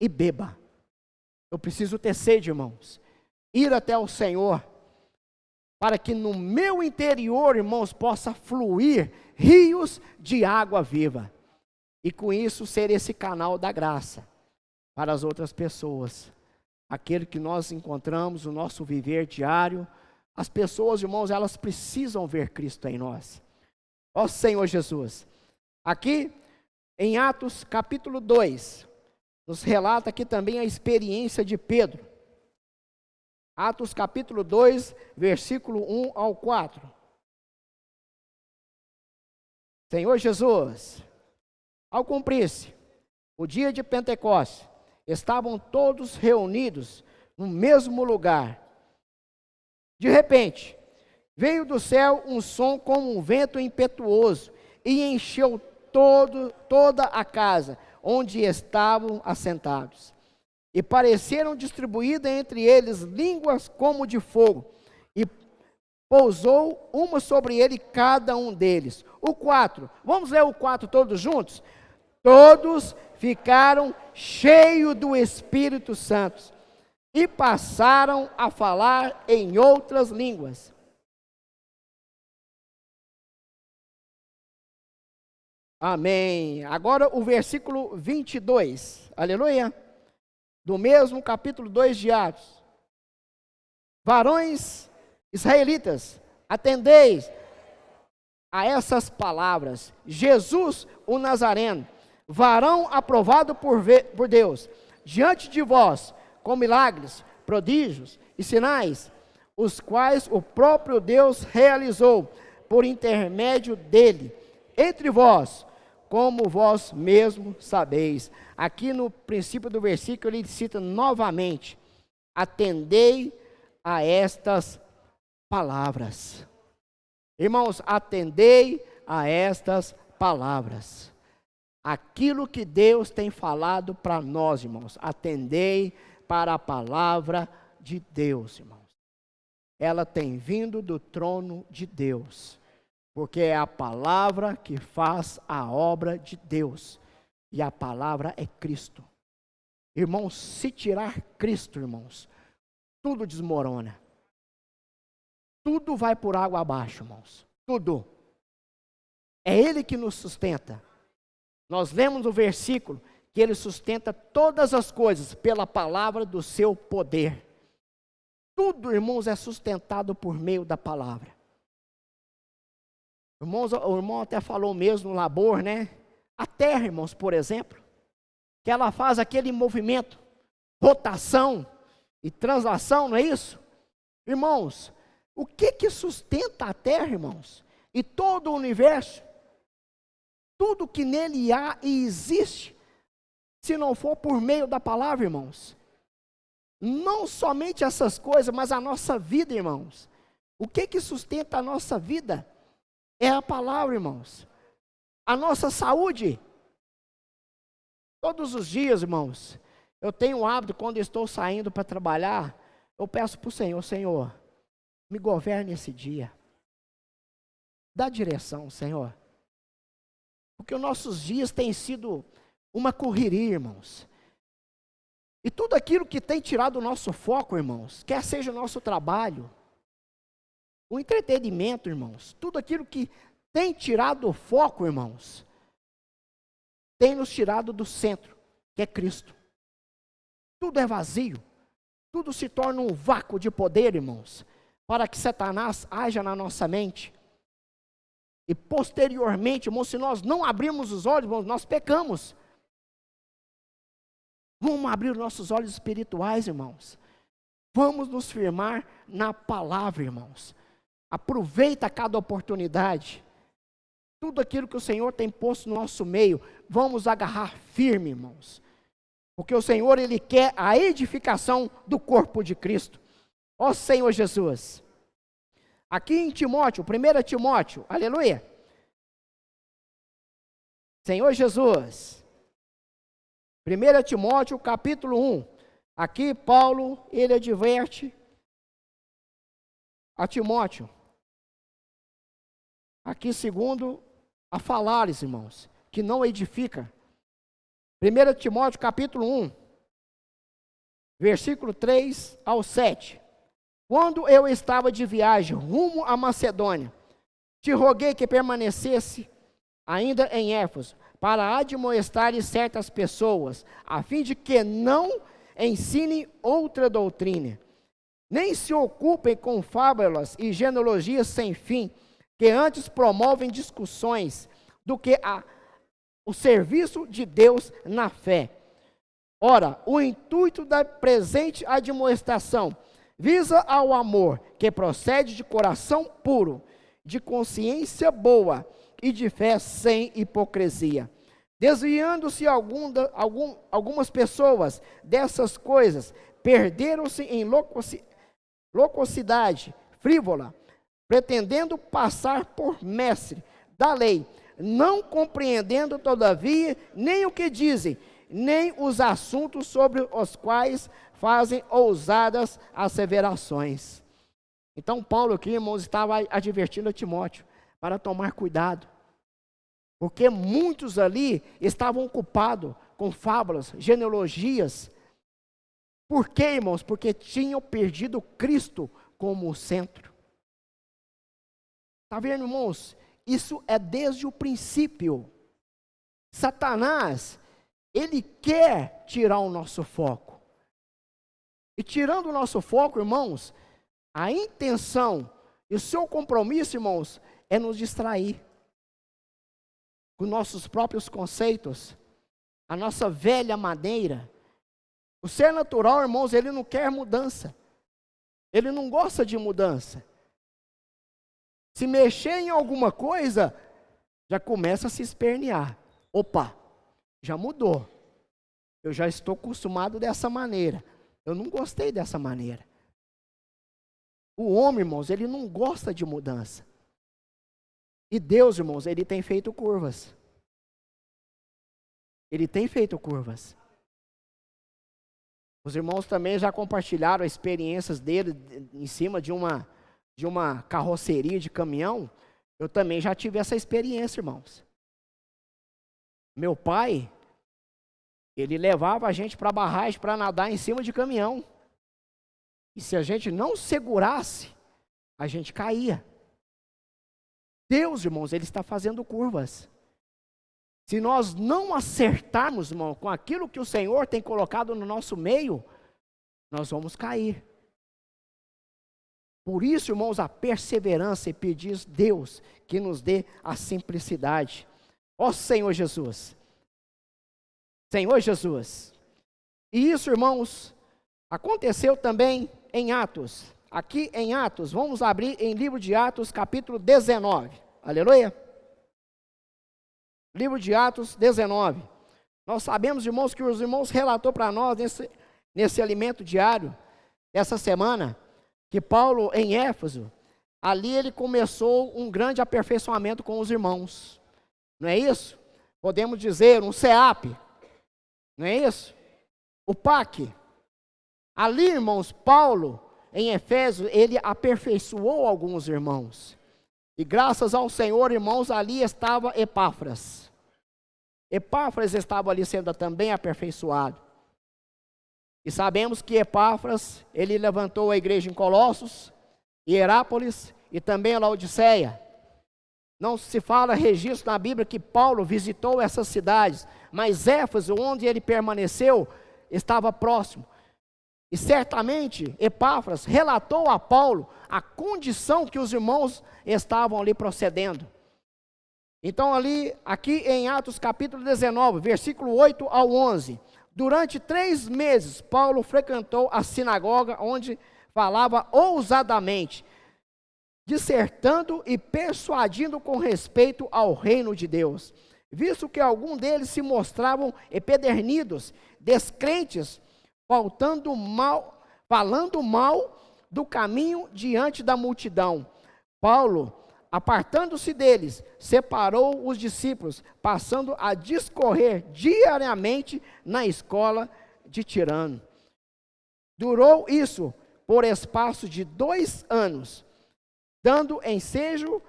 Speaker 1: e beba. Eu preciso ter sede, irmãos, ir até o Senhor, para que no meu interior, irmãos, possa fluir rios de água viva. E com isso ser esse canal da graça para as outras pessoas. Aquele que nós encontramos no nosso viver diário. As pessoas, irmãos, elas precisam ver Cristo em nós. Ó Senhor Jesus. Aqui em Atos capítulo 2, nos relata aqui também a experiência de Pedro. Atos capítulo 2, versículo 1 ao 4. Senhor Jesus, ao cumprir-se o dia de Pentecostes, estavam todos reunidos no mesmo lugar. De repente, veio do céu um som como um vento impetuoso e encheu toda a casa onde estavam assentados. E pareceram distribuídas entre eles línguas como de fogo, e pousou uma sobre ele cada um deles. O 4, vamos ler o 4 todos juntos? Todos ficaram cheios do Espírito Santo e passaram a falar em outras línguas. Amém. Agora o versículo 22, aleluia, do mesmo capítulo 2 de Atos. Varões israelitas, atendeis a essas palavras. Jesus, o Nazareno, varão aprovado por Deus, diante de vós, com milagres, prodígios e sinais, os quais o próprio Deus realizou por intermédio dele, entre vós, como vós mesmos sabeis. Aqui no princípio do versículo ele cita novamente: atendei a estas palavras. Irmãos, atendei a estas palavras. Aquilo que Deus tem falado para nós, irmãos, atendei para a palavra de Deus, irmãos. Ela tem vindo do trono de Deus, porque é a palavra que faz a obra de Deus, e a palavra é Cristo. Irmãos, se tirar Cristo, irmãos, tudo desmorona. Tudo vai por água abaixo, irmãos. Tudo. É Ele que nos sustenta. Nós lemos o versículo que Ele sustenta todas as coisas pela palavra do seu poder. Tudo, irmãos, é sustentado por meio da palavra. Irmãos, o irmão até falou mesmo no labor, né? A terra, irmãos, por exemplo, que ela faz aquele movimento, rotação e translação, não é isso? Irmãos, o que sustenta a terra, irmãos? E todo o universo? Tudo que nele há e existe, se não for por meio da palavra, irmãos. Não somente essas coisas, mas a nossa vida, irmãos. O que sustenta a nossa vida? É a palavra, irmãos. A nossa saúde. Todos os dias, irmãos, eu tenho o hábito, quando estou saindo para trabalhar, eu peço para o Senhor: Senhor, me governe esse dia. Dá direção, Senhor. Porque os nossos dias têm sido uma correria, irmãos. E tudo aquilo que tem tirado o nosso foco, irmãos, quer seja o nosso trabalho, o entretenimento, irmãos, tudo aquilo que tem tirado o foco, irmãos, tem nos tirado do centro, que é Cristo. Tudo é vazio, tudo se torna um vácuo de poder, irmãos, para que Satanás haja na nossa mente. E posteriormente, irmãos, se nós não abrirmos os olhos, irmãos, nós pecamos. Vamos abrir os nossos olhos espirituais, irmãos. Vamos nos firmar na palavra, irmãos. Aproveita cada oportunidade. Tudo aquilo que o Senhor tem posto no nosso meio, vamos agarrar firme, irmãos. Porque o Senhor, Ele quer a edificação do corpo de Cristo. Ó Senhor Jesus. Aqui em Timóteo, 1 Timóteo, aleluia. Senhor Jesus. 1 Timóteo, capítulo 1. Aqui Paulo, ele adverte a Timóteo. Aqui segundo a falares, irmãos, que não edifica. 1 Timóteo capítulo 1, versículo 3 ao 7. Quando eu estava de viagem rumo à Macedônia, te roguei que permanecesse ainda em Éfeso, para admoestar certas pessoas, a fim de que não ensinem outra doutrina, nem se ocupem com fábulas e genealogias sem fim, que antes promovem discussões do que o serviço de Deus na fé. Ora, o intuito da presente admoestação visa ao amor que procede de coração puro, de consciência boa e de fé sem hipocrisia. Desviando-se algumas pessoas dessas coisas, perderam-se em loquacidade frívola, pretendendo passar por mestre da lei, não compreendendo, todavia, nem o que dizem, nem os assuntos sobre os quais fazem ousadas asseverações. Então, Paulo aqui, irmãos, estava advertindo a Timóteo para tomar cuidado, porque muitos ali estavam ocupados com fábulas, genealogias. Por quê, irmãos? Porque tinham perdido Cristo como centro. Está vendo, irmãos? Isso é desde o princípio. Satanás, ele quer tirar o nosso foco. E tirando o nosso foco, irmãos, a intenção e o seu compromisso, irmãos, é nos distrair com nossos próprios conceitos, a nossa velha maneira. O ser natural, irmãos, ele não quer mudança. Ele não gosta de mudança. Se mexer em alguma coisa, já começa a se espernear. Opa, já mudou. Eu já estou acostumado dessa maneira. Eu não gostei dessa maneira. O homem, irmãos, ele não gosta de mudança. E Deus, irmãos, ele tem feito curvas. Ele tem feito curvas. Os irmãos também já compartilharam experiências dele em cima de uma carroceria de caminhão. Eu também já tive essa experiência, irmãos. Meu pai, ele levava a gente para a barragem para nadar em cima de caminhão. E se a gente não segurasse, a gente caía. Deus, irmãos, ele está fazendo curvas. Se nós não acertarmos, irmão, com aquilo que o Senhor tem colocado no nosso meio, nós vamos cair. Por isso, irmãos, a perseverança e pedir a Deus que nos dê a simplicidade. Ó Senhor Jesus. Senhor Jesus. E isso, irmãos, aconteceu também em Atos. Aqui em Atos, vamos abrir em livro de Atos, capítulo 19. Aleluia. Livro de Atos 19. Nós sabemos, irmãos, que os irmãos relatou para nós nesse alimento diário, essa semana, que Paulo em Éfeso, ali ele começou um grande aperfeiçoamento com os irmãos. Não é isso? Podemos dizer um CEAP. Não é isso? O PAC. Ali, irmãos, Paulo, em Efésios, ele aperfeiçoou alguns irmãos. E graças ao Senhor, irmãos, ali estava Epáfras. Epáfras estava ali sendo também aperfeiçoado. E sabemos que Epáfras, ele levantou a igreja em Colossos, Hierápolis e também a Laodiceia. Não se fala registro na Bíblia que Paulo visitou essas cidades, mas Éfeso, onde ele permaneceu, estava próximo. E certamente Epáfras relatou a Paulo a condição que os irmãos estavam ali procedendo. Então aqui em Atos capítulo 19, versículo 8 ao 11, Durante 3 meses, Paulo frequentou a sinagoga, onde falava ousadamente, dissertando e persuadindo com respeito ao reino de Deus, visto que alguns deles se mostravam empedernidos, descrentes, falando mal do caminho diante da multidão. Paulo, apartando-se deles, separou os discípulos, passando a discorrer diariamente na escola de Tirano. Durou isso por espaço de 2 anos, dando ensejo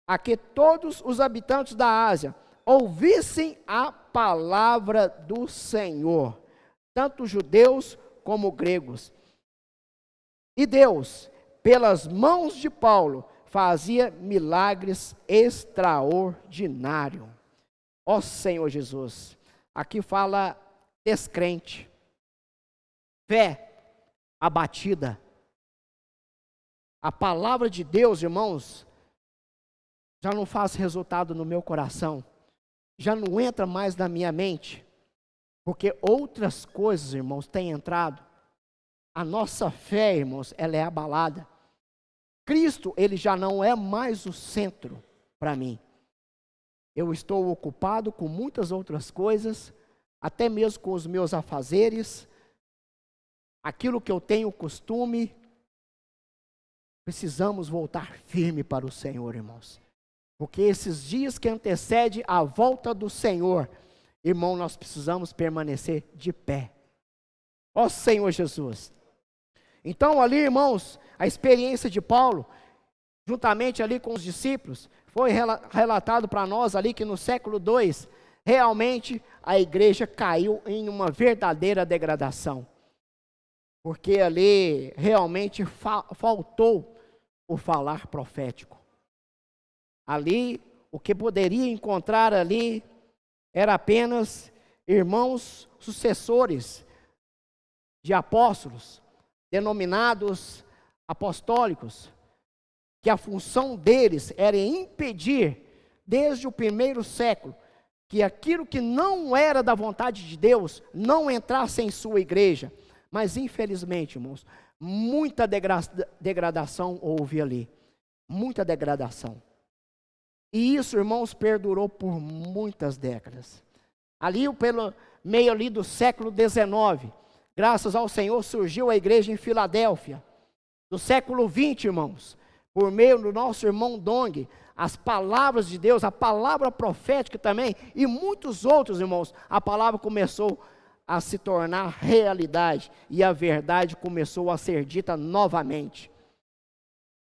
Speaker 1: a que todos os habitantes da Ásia ouvissem a palavra do Senhor, tanto judeus como gregos. E Deus, pelas mãos de Paulo, fazia milagres extraordinários. Ó Senhor Jesus, aqui fala descrente, fé abatida. A palavra de Deus, irmãos, já não faz resultado no meu coração, já não entra mais na minha mente, porque outras coisas, irmãos, têm entrado. A nossa fé, irmãos, ela é abalada. Cristo, ele já não é mais o centro para mim. Eu estou ocupado com muitas outras coisas, até mesmo com os meus afazeres, aquilo que eu tenho costume. Precisamos voltar firme para o Senhor, irmãos. Porque esses dias que antecedem a volta do Senhor, irmão, nós precisamos permanecer de pé. Ó Senhor Jesus. Então ali, irmãos, a experiência de Paulo, juntamente ali com os discípulos, foi relatado para nós ali que no século II, realmente a igreja caiu em uma verdadeira degradação. Porque ali realmente faltou o falar profético. Ali, o que poderia encontrar ali, era apenas irmãos sucessores de apóstolos, denominados apostólicos, que a função deles era impedir, desde o primeiro século, que aquilo que não era da vontade de Deus, não entrasse em sua igreja. Mas infelizmente, irmãos, muita degradação houve ali, muita degradação. E isso, irmãos, perdurou por muitas décadas. Ali, pelo meio ali do século XIX, graças ao Senhor, surgiu a igreja em Filadélfia. No século XX, irmãos, por meio do nosso irmão Dong, as palavras de Deus, a palavra profética também, e muitos outros, irmãos, a palavra começou a se tornar realidade, e a verdade começou a ser dita novamente.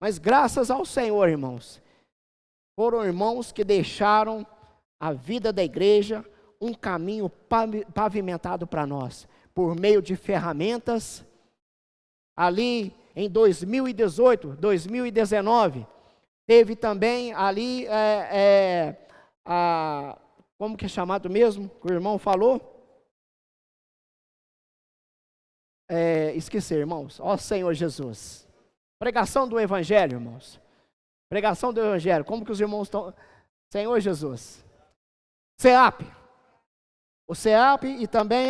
Speaker 1: Mas graças ao Senhor, irmãos, foram irmãos que deixaram a vida da igreja um caminho pavimentado para nós, por meio de ferramentas. Ali em 2018, 2019, teve também ali, como que é chamado mesmo, que o irmão falou? Esqueci, irmãos. Ó Senhor Jesus. Pregação do Evangelho, irmãos. Pregação do Evangelho. Como que os irmãos estão? Senhor Jesus. CEAP. O CEAP e também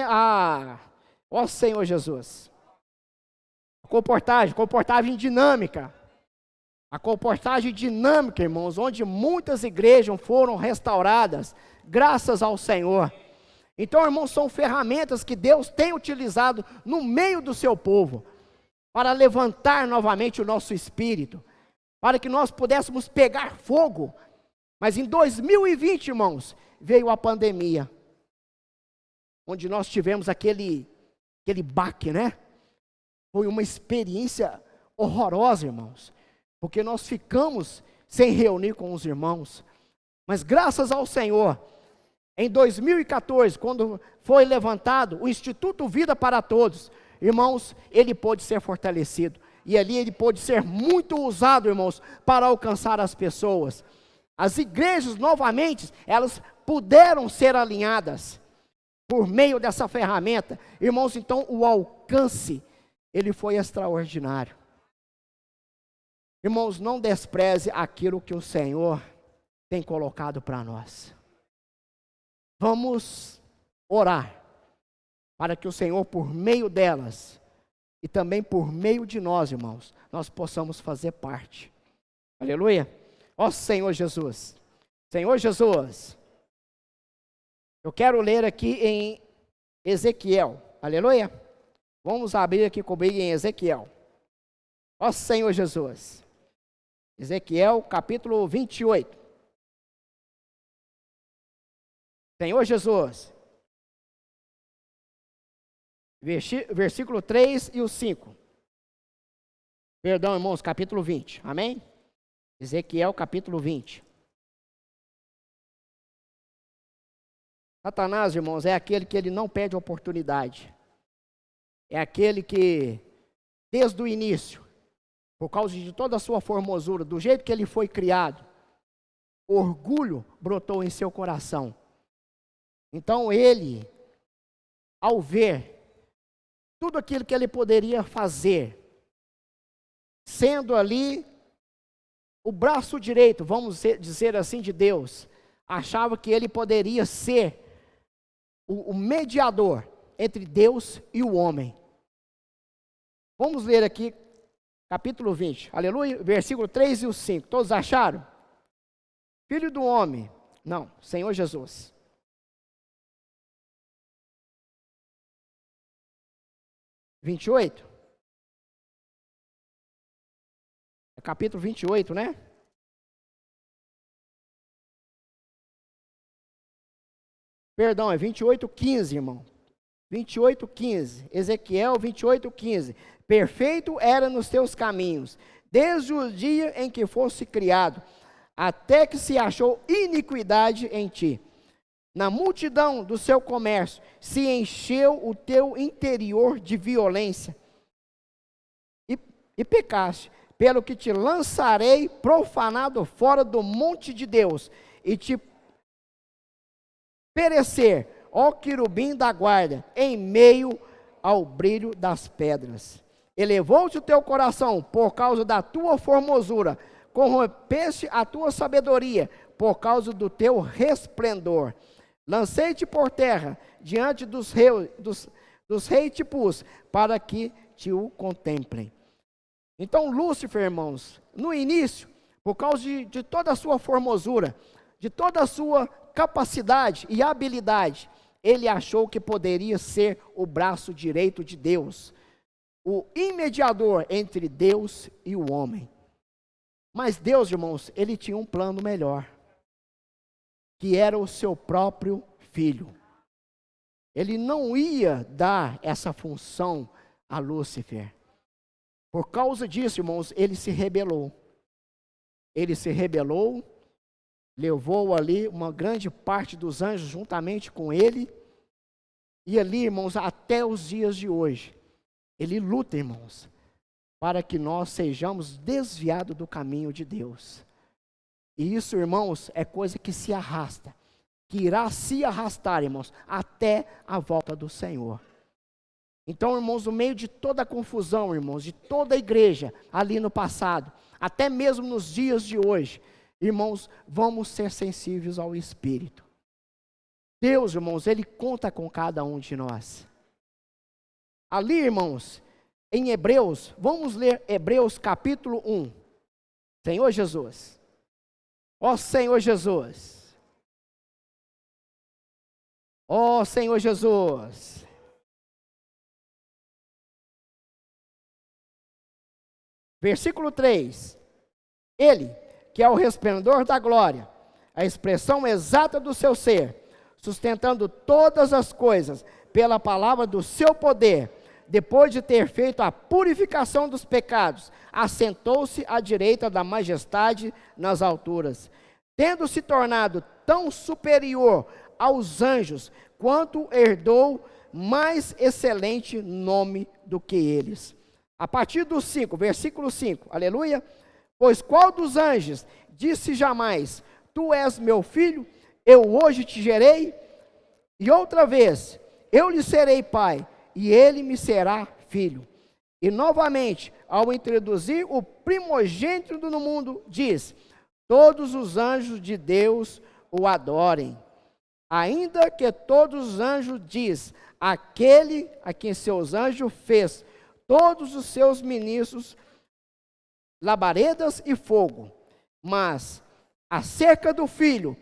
Speaker 1: ó Senhor Jesus. Comportagem dinâmica. A comportagem dinâmica, irmãos, onde muitas igrejas foram restauradas, graças ao Senhor. Então, irmãos, são ferramentas que Deus tem utilizado no meio do seu povo, para levantar novamente o nosso espírito, para que nós pudéssemos pegar fogo. Mas em 2020, irmãos, veio a pandemia, onde nós tivemos aquele baque, né? Foi uma experiência horrorosa, irmãos, porque nós ficamos sem reunir com os irmãos. Mas graças ao Senhor, em 2014, quando foi levantado o Instituto Vida para Todos, irmãos, ele pôde ser fortalecido. E ali ele pôde ser muito usado, irmãos, para alcançar as pessoas. As igrejas, novamente, elas puderam ser alinhadas por meio dessa ferramenta. Irmãos, então o alcance, ele foi extraordinário. Irmãos, não despreze aquilo que o Senhor tem colocado para nós. Vamos orar. para que o Senhor, por meio delas, e também por meio de nós, irmãos, nós possamos fazer parte. Aleluia. Ó Senhor Jesus. Senhor Jesus. Eu quero ler aqui em Ezequiel. Aleluia. Vamos abrir aqui comigo em Ezequiel. Ó Senhor Jesus. Ezequiel capítulo 28. Senhor Jesus. Versículo 3 e o 5. Perdão, irmãos, capítulo 20. Amém? Ezequiel capítulo 20. Satanás, irmãos, é aquele que ele não perde oportunidade. É aquele que, desde o início, por causa de toda a sua formosura, do jeito que ele foi criado, orgulho brotou em seu coração. Então ele, ao ver tudo aquilo que ele poderia fazer, sendo ali o braço direito, vamos dizer assim, de Deus, achava que ele poderia ser o mediador entre Deus e o homem. Vamos ler aqui, capítulo 20, aleluia, versículo 3 e o 5, todos acharam? Filho do homem, não, Senhor Jesus. Vinte e oito? É capítulo 28, né? Perdão, é 28:15, irmão. 28:15. Ezequiel 28:15. Perfeito era nos teus caminhos, desde o dia em que fosse criado, até que se achou iniquidade em ti. Na multidão do seu comércio se encheu o teu interior de violência e pecaste, pelo que te lançarei profanado fora do monte de Deus e te perecer, ó querubim da guarda, em meio ao brilho das pedras. Elevou-te o teu coração por causa da tua formosura, corrompeste a tua sabedoria por causa do teu resplendor. Lancei-te por terra diante dos reis te pus, para que te o contemplem. Então Lúcifer, irmãos, no início, por causa de toda a sua formosura, de toda a sua capacidade e habilidade, ele achou que poderia ser o braço direito de Deus, o intermediador entre Deus e o homem. Mas Deus, irmãos, ele tinha um plano melhor, que era o seu próprio filho. Ele não ia dar essa função a Lúcifer. Por causa disso, irmãos, ele se rebelou. Ele se rebelou, levou ali uma grande parte dos anjos juntamente com ele. E ali, irmãos, até os dias de hoje, ele luta, irmãos, para que nós sejamos desviados do caminho de Deus. E isso, irmãos, é coisa que se arrasta, que irá se arrastar, irmãos, até a volta do Senhor. Então, irmãos, no meio de toda a confusão, irmãos, de toda a igreja ali no passado, até mesmo nos dias de hoje, irmãos, vamos ser sensíveis ao Espírito. Deus, irmãos, Ele conta com cada um de nós. Ali, irmãos, em Hebreus, vamos ler Hebreus capítulo 1. Senhor Jesus. Ó Senhor Jesus. Ó Senhor Jesus. Versículo 3. Ele, que é o resplendor da glória, a expressão exata do seu ser, sustentando todas as coisas pela palavra do seu poder, depois de ter feito a purificação dos pecados, assentou-se à direita da majestade nas alturas, tendo se tornado tão superior aos anjos, quanto herdou mais excelente nome do que eles. A partir do 5, versículo 5, aleluia. Pois qual dos anjos disse jamais, tu és meu filho, eu hoje te gerei? E outra vez, eu lhe serei pai, e ele me será filho. E novamente, ao introduzir o primogênito no mundo, diz, todos os anjos de Deus o adorem. ainda que todos os anjos diz, aquele a quem seus anjos fez, todos os seus ministros, labaredas e fogo. Mas, acerca do Filho,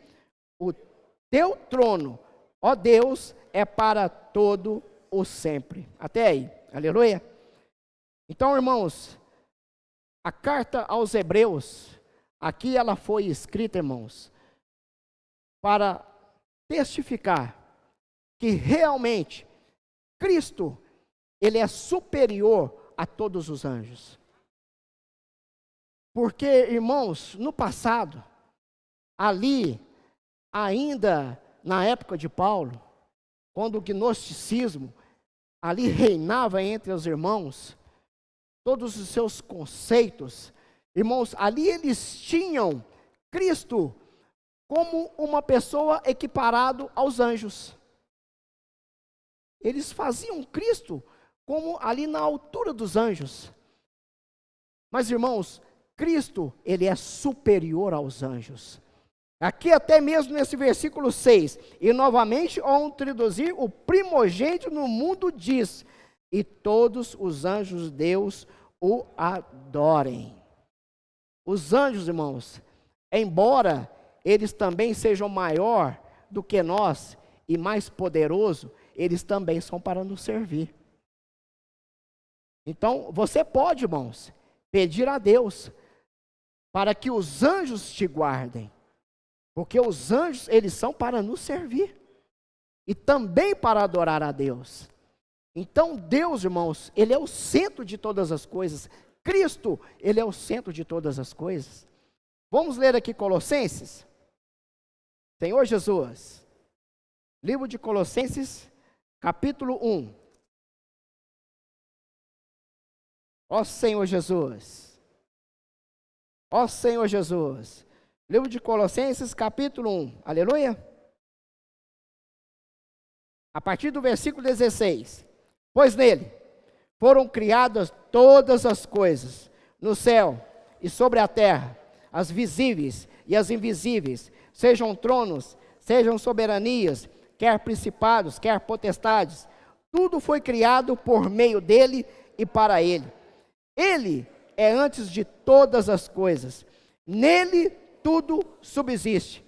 Speaker 1: o teu trono, ó Deus, é para todo o sempre. Até aí, aleluia. Então, irmãos, a carta aos Hebreus, aqui ela foi escrita, irmãos, para testificar que realmente Cristo, ele é superior a todos os anjos. Porque, irmãos, no passado, ali, ainda na época de Paulo, quando o gnosticismo ali reinava entre os irmãos, todos os seus conceitos, irmãos, ali eles tinham Cristo como uma pessoa equiparado aos anjos. Eles faziam Cristo como ali na altura dos anjos. Mas, irmãos, Cristo, ele é superior aos anjos. Aqui até mesmo nesse versículo 6, e novamente ao introduzir o primogênito no mundo diz, e todos os anjos de Deus o adorem. Os anjos, irmãos, embora eles também sejam maior do que nós e mais poderoso, eles também são para nos servir. Então, você pode, irmãos, pedir a Deus para que os anjos te guardem, porque os anjos, eles são para nos servir e também para adorar a Deus. Então, Deus, irmãos, ele é o centro de todas as coisas. Cristo, ele é o centro de todas as coisas. Vamos ler aqui Colossenses. Senhor Jesus, livro de Colossenses, capítulo 1. Ó Senhor Jesus. Ó Senhor Jesus. Livro de Colossenses, capítulo 1. Aleluia. A partir do versículo 16. Pois nele foram criadas todas as coisas, no céu e sobre a terra, as visíveis e as invisíveis, sejam tronos, sejam soberanias, quer principados, quer potestades. Tudo foi criado por meio dele e para ele. Ele é antes de todas as coisas. Nele tudo subsiste.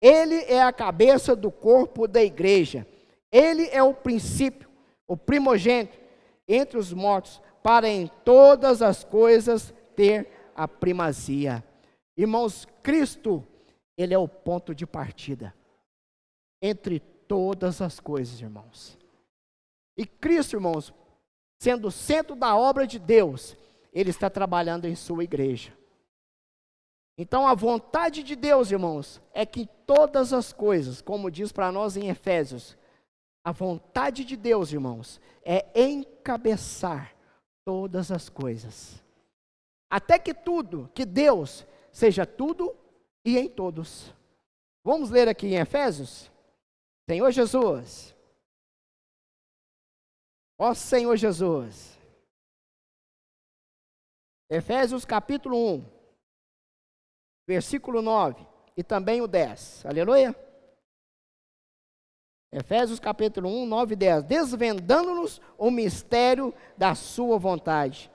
Speaker 1: Ele é a cabeça do corpo da igreja. Ele é o princípio, o primogênito entre os mortos, para em todas as coisas ter a primazia. Irmãos, Cristo, ele é o ponto de partida entre todas as coisas, irmãos. E Cristo, irmãos, sendo o centro da obra de Deus, ele está trabalhando em sua igreja. Então a vontade de Deus, irmãos, é que todas as coisas, como diz para nós em Efésios, a vontade de Deus, irmãos, é encabeçar todas as coisas. Até que tudo, que Deus seja tudo e em todos. Vamos ler aqui em Efésios? Senhor Jesus. Ó Senhor Jesus. Efésios capítulo 1, versículo 9 e também o 10. Aleluia. Efésios capítulo 1, 9 e 10. Desvendando-nos o mistério da sua vontade,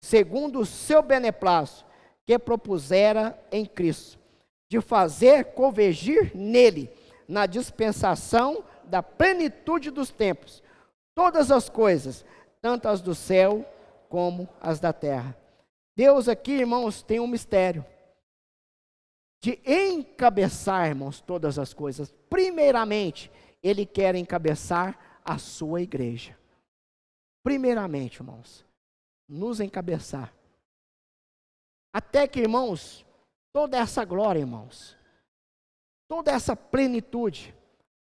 Speaker 1: segundo o seu beneplácito, que propusera em Cristo, de fazer convergir nele, na dispensação da plenitude dos tempos, todas as coisas, tanto as do céu como as da terra. Deus aqui, irmãos, tem um mistério de encabeçar, irmãos, todas as coisas. Primeiramente, ele quer encabeçar a sua igreja. Primeiramente, irmãos, nos encabeçar. Até que, irmãos, toda essa glória, irmãos, toda essa plenitude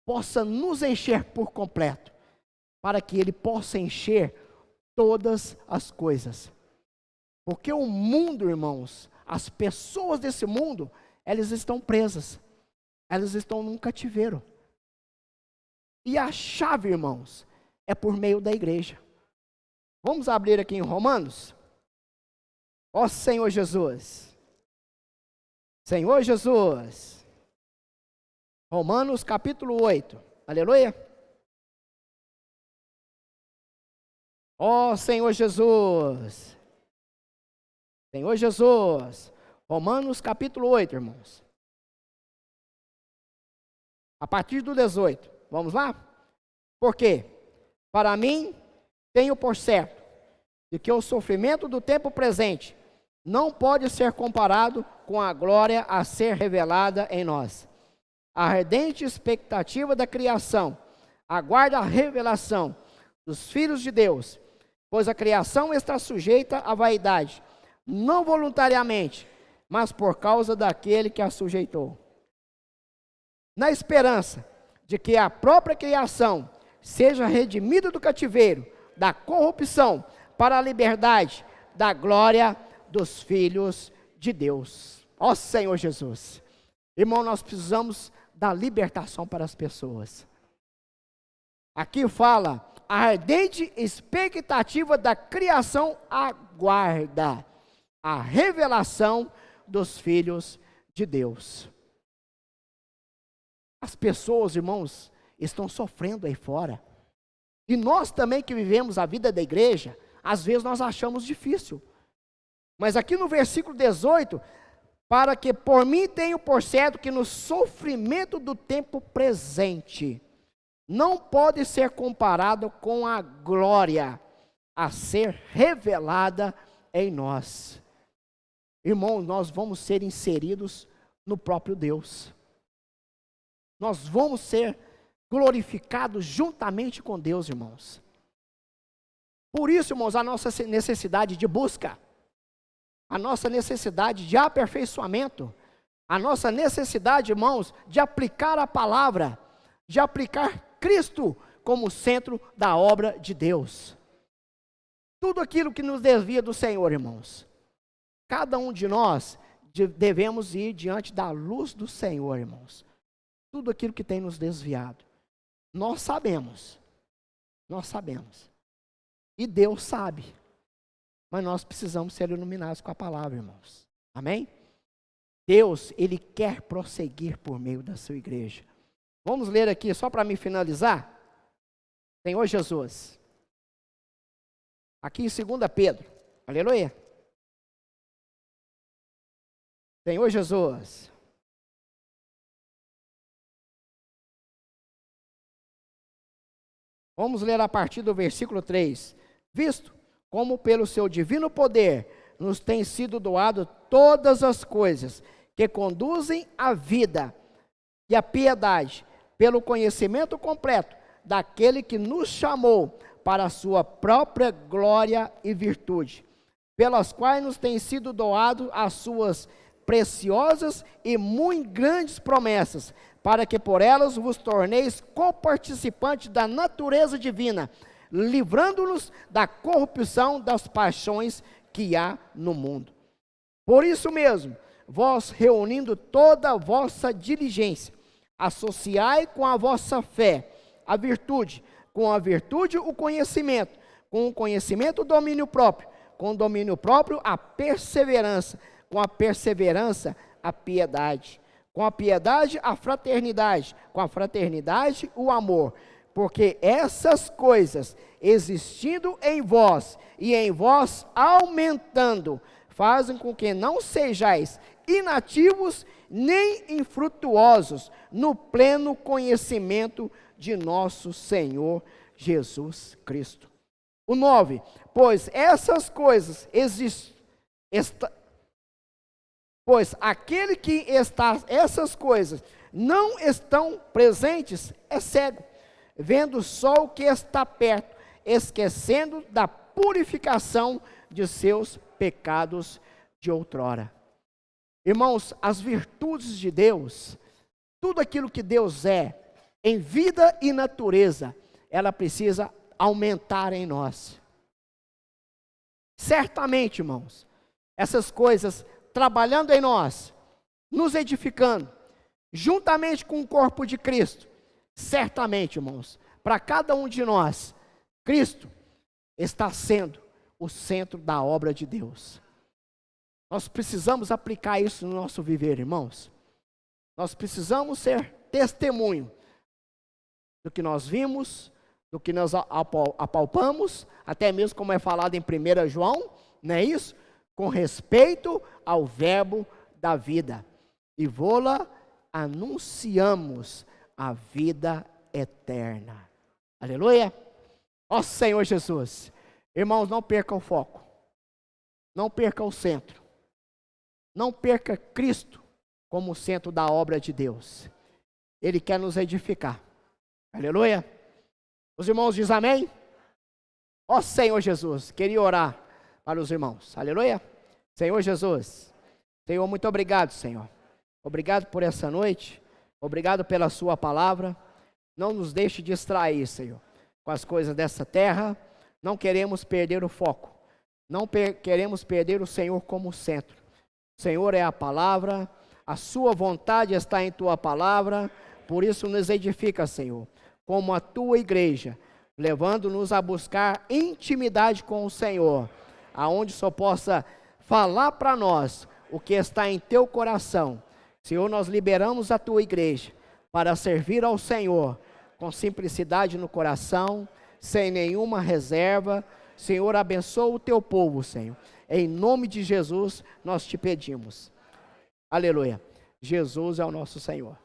Speaker 1: possa nos encher por completo, para que ele possa encher todas as coisas. Porque o mundo, irmãos, as pessoas desse mundo, elas estão presas, elas estão num cativeiro. E a chave, irmãos, é por meio da igreja. Vamos abrir aqui em Romanos? Ó Senhor Jesus. Senhor Jesus. Romanos capítulo 8. Aleluia. Ó Senhor Jesus. Senhor Jesus. Romanos capítulo 8, irmãos. A partir do 18. Vamos lá? Por quê? Para mim, tenho por certo de que o sofrimento do tempo presente não pode ser comparado com a glória a ser revelada em nós. A ardente expectativa da criação aguarda a revelação dos filhos de Deus, pois a criação está sujeita à vaidade, não voluntariamente, mas por causa daquele que a sujeitou. Na esperança de que a própria criação seja redimida do cativeiro, da corrupção, para a liberdade, da glória dos filhos de Deus. Ó Senhor Jesus. Irmão, nós precisamos da libertação para as pessoas. Aqui fala, a ardente expectativa da criação aguarda a revelação dos filhos de Deus. As pessoas, irmãos, estão sofrendo aí fora. E nós também que vivemos a vida da igreja, às vezes nós achamos difícil. Mas aqui no versículo 18, para que por mim tenho por certo que no sofrimento do tempo presente, não pode ser comparado com a glória a ser revelada em nós. Irmãos, nós vamos ser inseridos no próprio Deus. Nós vamos ser glorificados juntamente com Deus, irmãos. Por isso, irmãos, a nossa necessidade de busca, a nossa necessidade de aperfeiçoamento, a nossa necessidade, irmãos, de aplicar a palavra, de aplicar Cristo como centro da obra de Deus. Tudo aquilo que nos desvia do Senhor, irmãos, cada um de nós devemos ir diante da luz do Senhor, irmãos. Tudo aquilo que tem nos desviado. Nós sabemos. E Deus sabe. Mas nós precisamos ser iluminados com a palavra, irmãos. Amém? Deus, Ele quer prosseguir por meio da sua igreja. Vamos ler aqui, só para me finalizar. Senhor Jesus. Aqui em 2 Pedro. Aleluia. Senhor Jesus. Vamos ler a partir do versículo 3. Visto como pelo seu divino poder nos tem sido doado todas as coisas que conduzem à vida e à piedade, pelo conhecimento completo daquele que nos chamou para a sua própria glória e virtude, pelas quais nos tem sido doado as suas preciosas e muito grandes promessas, para que por elas vos torneis coparticipantes da natureza divina, livrando-nos da corrupção das paixões que há no mundo. Por isso mesmo, vós reunindo toda a vossa diligência, associai com a vossa fé a virtude, com a virtude o conhecimento, com o conhecimento o domínio próprio, com o domínio próprio a perseverança, com a perseverança a piedade, com a piedade a fraternidade, com a fraternidade o amor, porque essas coisas, existindo em vós e em vós aumentando, fazem com que não sejais inativos nem infrutuosos no pleno conhecimento de nosso Senhor Jesus Cristo. O 9, pois essas coisas pois aquele que está, essas coisas não estão presentes, é cego, vendo só o que está perto, esquecendo da purificação de seus pecados de outrora. Irmãos, as virtudes de Deus, tudo aquilo que Deus é, em vida e natureza, ela precisa aumentar em nós. Certamente, irmãos, essas coisas trabalhando em nós, nos edificando, juntamente com o corpo de Cristo, certamente, irmãos, para cada um de nós, Cristo está sendo o centro da obra de Deus. Nós precisamos aplicar isso no nosso viver, irmãos. Nós precisamos ser testemunho do que nós vimos, do que nós apalpamos, até mesmo como é falado em 1 João, não é isso? Com respeito ao verbo da vida. E vô-la anunciamos a vida eterna. Aleluia! Ó Senhor Jesus. Irmãos, não perca o foco. Não perca o centro. Não perca Cristo como centro da obra de Deus. Ele quer nos edificar. Aleluia! Os irmãos dizem amém? Ó Senhor Jesus, queria orar para os irmãos. Aleluia! Senhor Jesus, Senhor, muito obrigado, Senhor. Obrigado por essa noite. Obrigado pela sua palavra. Não nos deixe distrair, Senhor, com as coisas dessa terra. Não queremos perder o foco. Não queremos perder o Senhor como centro. O Senhor é a palavra. A sua vontade está em tua palavra. Por isso nos edifica, Senhor, como a tua igreja, levando-nos a buscar intimidade com o Senhor, aonde só possa falar para nós o que está em teu coração. Senhor, nós liberamos a tua igreja para servir ao Senhor com simplicidade no coração, sem nenhuma reserva. Senhor, abençoa o teu povo, Senhor. Em nome de Jesus nós te pedimos. Aleluia. Jesus é o nosso Senhor.